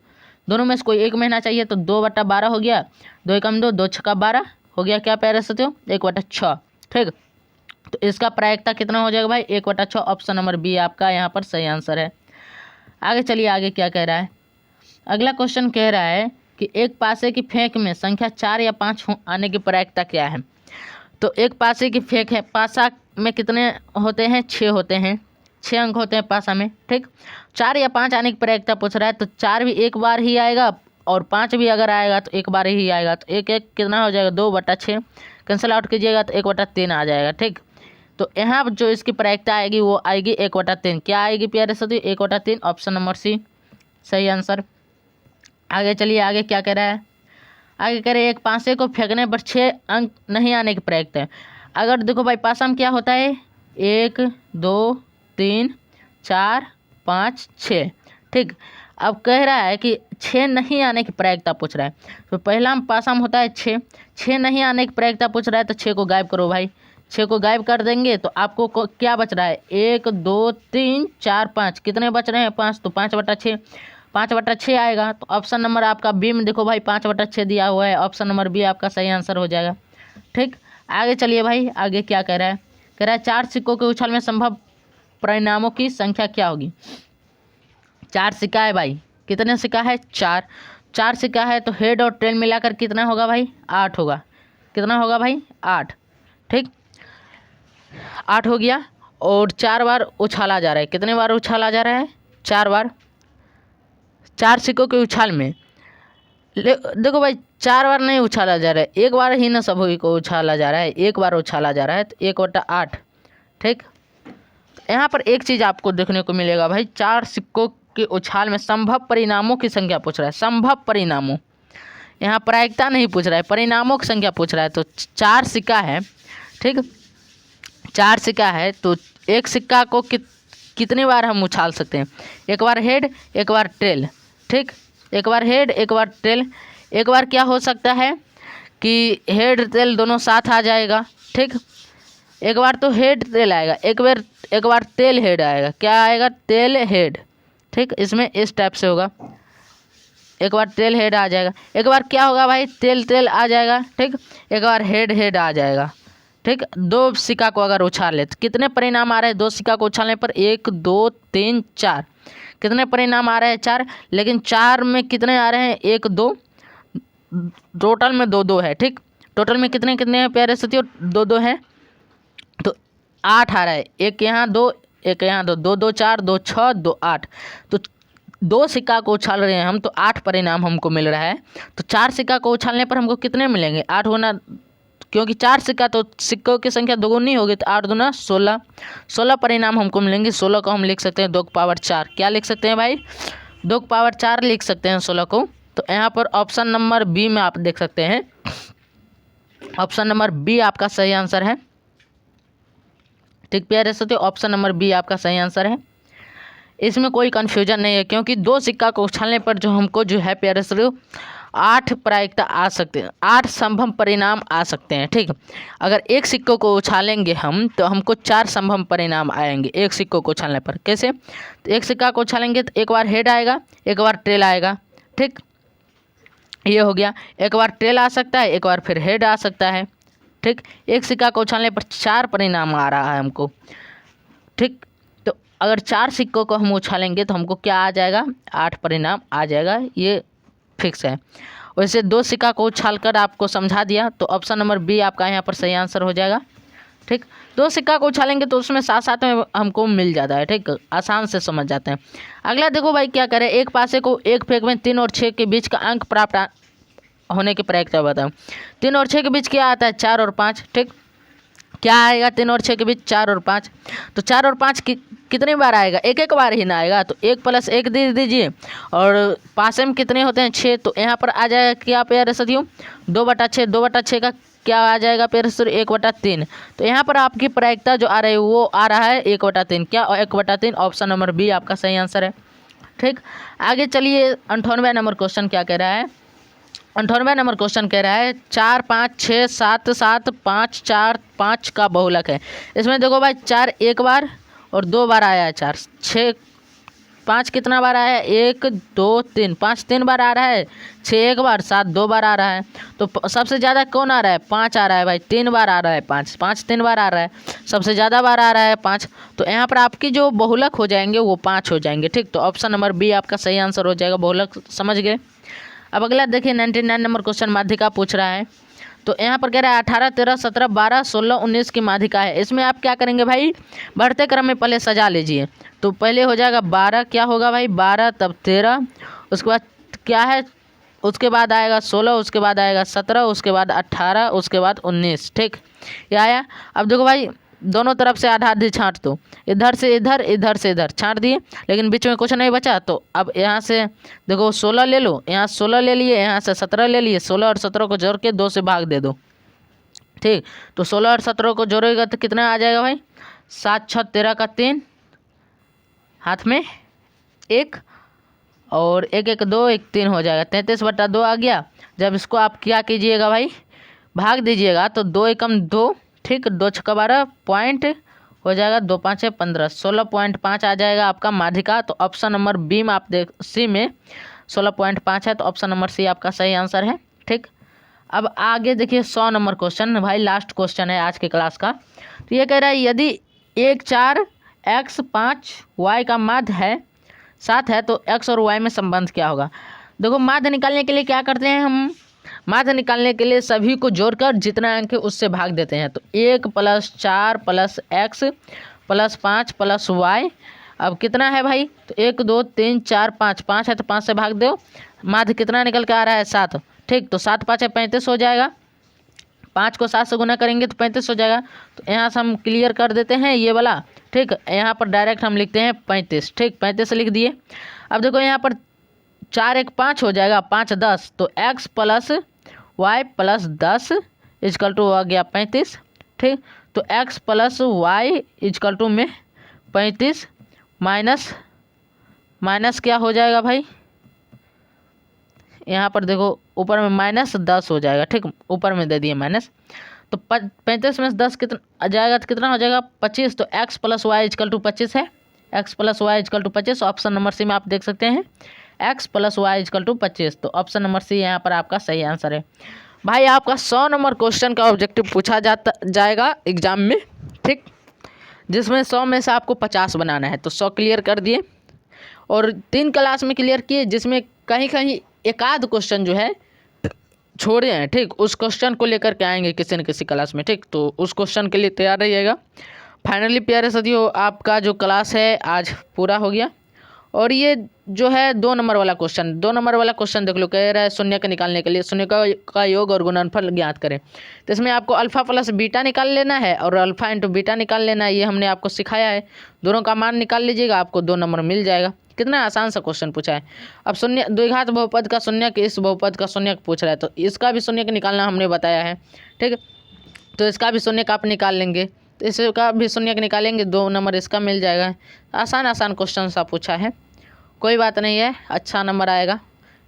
दोनों में से कोई 1 महीना चाहिए तो 2/12 हो गया, 2 एकम 2, 2 छक्का 12 हो गया। क्या प्यारे साथियों 1/6, ठीक। तो इसका प्रायिकता कितना हो जाएगा भाई 1/6। ऑप्शन नंबर बी आपका यहाँ पर सही आंसर है। आगे चलिए आगे क्या कह रहा है। अगला क्वेश्चन कह रहा है कि एक पासे की फेंक में संख्या 4 या 5 आने की प्रायिकता क्या है। तो एक पासे की फेंक है, पासा में कितने होते हैं 6 होते हैं, 6 अंक होते हैं पासा में, ठीक। 4 या 5 आने की प्रायिकता पूछ रहा है। तो 4 भी एक बार ही आएगा और 5 भी अगर आएगा तो एक बार ही आएगा। तो 1 कितना हो जाएगा 2/6, कैंसिल आउट कीजिएगा तो 1/3 आ जाएगा, ठीक। तो यहाँ जो इसकी प्रायिकता आएगी वो आएगी 1/3। क्या आएगी प्यारे साथी 1/3। ऑप्शन नंबर सी सही आंसर। आगे चलिए आगे क्या कह रहा है। आगे कह रहे हैं एक पासे को फेंकने पर 6 अंक नहीं आने की प्रायिकता है। अगर देखो भाई पासा में क्या होता है 1 2 3 4 5 6, ठीक। अब कह रहा है कि 6 नहीं आने की प्रायिकता पूछ रहा है। तो पहला पासा में होता है 6 नहीं आने की प्रायिकता पूछ रहा है। तो 6 को गायब करो भाई, 6 को गायब कर देंगे तो आपको क्या बच रहा है 1 2 3 4 5, कितने बच रहे हैं 5। तो 5/6, 5/6 आएगा। तो ऑप्शन नंबर आपका बी में देखो भाई 5/6 दिया हुआ है। ऑप्शन नंबर बी आपका सही आंसर हो जाएगा, ठीक। आगे चलिए भाई आगे क्या कह रहा है। कह रहा है 4 सिक्कों के उछाल में संभव परिणामों की संख्या क्या होगी। 4 सिक्का है भाई, कितने सिक्का है 4। 4 सिक्का है तो हेड और टेल मिलाकर कितना होगा भाई? 8 होगा। कितना होगा भाई? 8। ठीक, 8 हो गया। और 4 बार उछाला जा रहा है। कितने बार उछाला जा रहा है? 4 बार। 4 सिक्कों के उछाल में देखो भाई, 4 बार नहीं उछाला जा रहा है, एक बार ही ना सभी को उछाला जा रहा है, एक बार उछाला जा रहा है, तो 1/8। ठीक, यहाँ पर एक चीज़ आपको देखने को मिलेगा भाई, 4 सिक्कों के उछाल में संभव परिणामों की संख्या पूछ रहा है। संभव परिणामों, यहाँ प्रायिकता नहीं पूछ रहा है, परिणामों की संख्या पूछ रहा है। तो 4 सिक्का है, ठीक, 4 सिक्का है तो एक सिक्का को कितनी बार हम उछाल सकते हैं? एक बार हेड, एक बार टेल। ठीक, एक बार हेड, एक बार टेल। एक बार क्या हो सकता है कि हेड टेल दोनों साथ आ जाएगा। ठीक, एक बार तो हेड टेल आएगा, एक बार टेल हेड आएगा। क्या आएगा? Tail head. ठीक, इसमें इस टाइप से होगा, एक बार टेल हेड आ जाएगा। एक बार क्या होगा भाई? टेल आ जाएगा। ठीक, एक बार हेड आ जाएगा। ठीक, 2 सिक्का को अगर उछाल ले तो कितने परिणाम आ रहे हैं? 2 सिक्का को उछालने पर 1 2 3 4। कितने परिणाम आ रहे हैं? 4। लेकिन 4 में कितने आ रहे हैं? 1 2, टोटल में 2 2 है। ठीक, टोटल में कितने कितने हैं प्यारे साथियों? 2 2 है, तो 8 आ रहा है। एक यहाँ 2, एक यहाँ 2, 2 2 4, 2 6, 2 8। तो 2 सिक्का को उछाल रहे हैं हम तो 8 परिणाम हमको मिल रहा है। तो 4 सिक्का को उछालने पर हमको कितने मिलेंगे? 8 गुना, क्योंकि 4 सिक्का तो सिक्कों की संख्या दोगुनी होगी, तो 8 दूना 16। 16 परिणाम हमको मिलेंगे। 16 को हम लिख सकते हैं 2 की पावर 4। क्या लिख सकते हैं भाई? 2 की पावर 4 लिख सकते हैं 16 को। तो यहाँ पर ऑप्शन नंबर बी में आप देख सकते हैं, ऑप्शन नंबर बी आपका सही आंसर है। ठीक प्यारे साथियों, ऑप्शन नंबर बी आपका सही आंसर है। इसमें कोई कन्फ्यूजन नहीं है, क्योंकि 2 सिक्का को उछालने पर जो हमको जो है प्यारे साथियों 8 प्रायिकता आ सकते हैं, 8 संभव परिणाम आ सकते हैं। ठीक, अगर एक सिक्कों को उछालेंगे हम तो हमको 4 संभव परिणाम आएंगे एक सिक्कों को उछालने पर। कैसे? तो एक सिक्का को उछालेंगे तो एक बार हेड आएगा, एक बार टेल आएगा। ठीक, ये हो गया। एक बार टेल आ सकता है, एक बार फिर हेड आ सकता है। ठीक, एक सिक्का को उछालने पर 4 परिणाम आ रहा है हमको। ठीक, तो अगर 4 सिक्कों को हम उछालेंगे तो हमको क्या आ जाएगा? 8 परिणाम आ जाएगा, ये फिक्स है। वैसे 2 सिक्का को उछालकर आपको समझा दिया, तो ऑप्शन नंबर बी आपका यहाँ पर सही आंसर हो जाएगा। ठीक, 2 सिक्का को उछालेंगे तो उसमें साथ साथ में हमको मिल जाता है। ठीक, आसान से समझ जाते हैं। अगला देखो भाई, क्या करें? एक पासे को एक फेंक में 3 और 6 के बीच का अंक प्राप्त होने की प्रायिकता बताओ। 3 और 6 के बीच क्या आता है? 4 और 5। ठीक, क्या आएगा 3 और 6 के बीच? 4 और 5। तो 4 और 5 कितनी बार आएगा? एक बार ही ना आएगा, तो 1 + 1 दे दीजिए। और पासे में कितने होते हैं? 6। तो यहाँ पर आ जाएगा क्या प्यारे साथियों? 2/6। 2/6 का क्या आ जाएगा प्यारे साथियों? 1/3। तो यहाँ पर आपकी प्रायिकता जो आ रही है वो आ रहा है 1/3। क्या? 1/3। ऑप्शन नंबर बी आपका सही आंसर है। ठीक, आगे चलिए 98वां नंबर क्वेश्चन क्या कह रहा है? 98वां नंबर क्वेश्चन कह रहा है 4 5 6 7 7 5 4 5 का बहुलक है। इसमें देखो भाई 4 एक बार और 2 बार आया है। 4 6 5 कितना बार आया है? 1 2 3, 5 3 बार आ रहा है। 6 एक बार, 7 2 बार आ रहा है। तो सबसे ज़्यादा कौन आ रहा है? 5 आ रहा है भाई, 3 बार आ रहा है। 5 5 3 बार आ रहा है, सबसे ज़्यादा बार आ रहा है 5। तो यहाँ पर आपकी जो बहुलक हो जाएंगे वो 5 हो जाएंगे। ठीक, तो ऑप्शन नंबर बी आपका सही आंसर हो जाएगा। बहुलक समझ गए। अब अगला देखिए 99 नंबर क्वेश्चन माध्यिका पूछ रहा है। तो यहाँ पर कह रहा है 18 13 17 12 16 19 की माध्यिका है। इसमें आप क्या करेंगे भाई? बढ़ते क्रम में पहले सजा लीजिए। तो पहले हो जाएगा 12, क्या होगा भाई? 12, तब 13, उसके बाद क्या है? उसके बाद आएगा 16, उसके बाद आएगा 17, उसके बाद 18, उसके बाद 19। ठीक, ये आया। अब देखो भाई, दोनों तरफ से आधा आधी छाँट दो, इधर से इधर, इधर से इधर छाँट दिए, लेकिन बीच में कुछ नहीं बचा। तो अब यहाँ से देखो 16 ले लो, यहाँ 16 ले लिए, यहाँ से 17 ले लिए। 16 और 17 को जोड़ के 2 से भाग दे दो। ठीक, तो 16 और 17 को जोड़ेगा तो कितना आ जाएगा भाई? 7 6 13 का 3, हाथ में 1 और 1 1 2 1 3 हो जाएगा। 33/2 आ गया। जब इसको आप क्या कीजिएगा भाई? भाग दीजिएगा तो 2 एकम 2। ठीक, 2 6 12 पॉइंट हो जाएगा, 2 5 है 15, 16.5 आ जाएगा आपका माध्यिका। तो ऑप्शन नंबर बी में आप देख, सी में 16.5 है, तो ऑप्शन नंबर सी आपका सही आंसर है। ठीक, अब आगे देखिए 100 नंबर क्वेश्चन भाई, लास्ट क्वेश्चन है आज की क्लास का। तो ये कह रहा है यदि 1 4 x 5 y का माध्य है 7 है तो x और y में संबंध क्या होगा? देखो माध्य निकालने के लिए क्या करते हैं हम, माध्य निकालने के लिए सभी को जोड़कर जितना अंक है उससे भाग देते हैं। तो 1 + 4 + x + 5 + y, अब कितना है भाई, तो 1 2 3 4 5, 5 है तो 5 से भाग दो, माध्य कितना निकल के आ रहा है 7। ठीक, तो 7 5 है 35 हो जाएगा, 5 को 7 से गुना करेंगे तो 35 हो जाएगा। तो यहाँ से हम क्लियर कर देते हैं ये वाला। ठीक, यहाँ पर डायरेक्ट हम लिखते हैं 35। ठीक, 35 लिख दिए। अब देखो यहाँ पर 4 1 5 हो जाएगा, 5 10, तो x + y + 10 = हो गया 35। ठीक, तो x + y = में 35 माइनस क्या हो जाएगा भाई, यहाँ पर देखो ऊपर में -10 हो जाएगा। ठीक, ऊपर में दे दिए माइनस, तो 35 में से 10 कितना जाएगा, तो कितना हो जाएगा 25। तो x + y = 25 है, x + y = 25। ऑप्शन नंबर सी में आप देख सकते हैं x + y = 25। तो ऑप्शन नंबर सी यहाँ पर आपका सही आंसर है। भाई आपका 100 नंबर क्वेश्चन का ऑब्जेक्टिव पूछा जाएगा एग्जाम में। ठीक, जिसमें 100 में से आपको 50 बनाना है, तो 100 क्लियर कर दिए और 3 क्लास में क्लियर किए, जिसमें कहीं कहीं एक आध क्वेश्चन जो है छोड़े हैं। ठीक, उस क्वेश्चन को लेकर के आएंगे किसी न किसी क्लास में। ठीक, तो उस क्वेश्चन के लिए तैयार रहिएगा। फाइनली प्यारे साथियों, आपका जो क्लास है आज पूरा हो गया। और ये जो है 2 नंबर वाला क्वेश्चन, 2 नंबर वाला क्वेश्चन देख लो, कह रहा है शून्य के निकालने के लिए शून्य का योग और गुणनफल ज्ञात करें। तो इसमें आपको अल्फा + बीटा निकाल लेना है और अल्फा × बीटा निकाल लेना है, ये हमने आपको सिखाया है। दोनों का मान निकाल लीजिएगा, आपको 2 नंबर मिल जाएगा। कितना आसान सा क्वेश्चन पूछा है। अब शून्य द्विघात बहुपद का शून्य के इस बहुपद का शून्य पूछ रहा है, तो इसका भी शून्य निकालना हमने बताया है। ठीक, तो इसका भी शून्य आप निकाल लेंगे, तो इसका भी शून्य निकालेंगे, 2 नंबर इसका मिल जाएगा। आसान क्वेश्चन सा पूछा है, कोई बात नहीं है, अच्छा नंबर आएगा,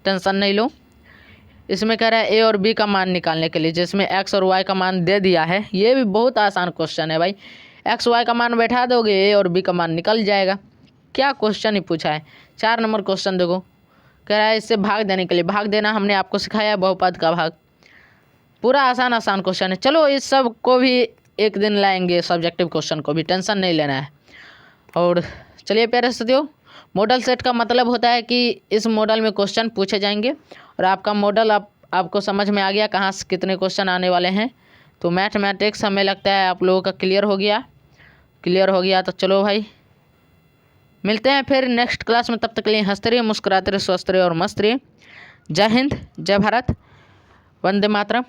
टेंशन नहीं लो। इसमें कह रहा है a और b का मान निकालने के लिए, जिसमें x और y का मान दे दिया है। ये भी बहुत आसान क्वेश्चन है भाई, x y का मान बैठा दोगे, a और b का मान निकल जाएगा। क्या क्वेश्चन ही पूछा है। 4 नंबर क्वेश्चन देखो, कह रहा है इससे भाग देने के लिए, भाग देना हमने आपको सिखाया है, बहुपद का भाग। पूरा आसान क्वेश्चन है। चलो इस सब को भी एक दिन लाएंगे, सब्जेक्टिव क्वेश्चन को भी, टेंशन नहीं लेना है। और चलिए प्यारे साथियों, मॉडल सेट का मतलब होता है कि इस मॉडल में क्वेश्चन पूछे जाएंगे और आपका मॉडल आपको समझ में आ गया कहाँ से कितने क्वेश्चन आने वाले हैं। तो मैथमेटिक्स हमें लगता है आप लोगों का क्लियर हो गया। तो चलो भाई, मिलते हैं फिर नेक्स्ट क्लास में। तब तक के लिए हंसते रहिए, मुस्कुराते रहिए, स्वस्थ रहिए और मस्त रहिए। जय हिंद, जय भारत, वंदे मातरम।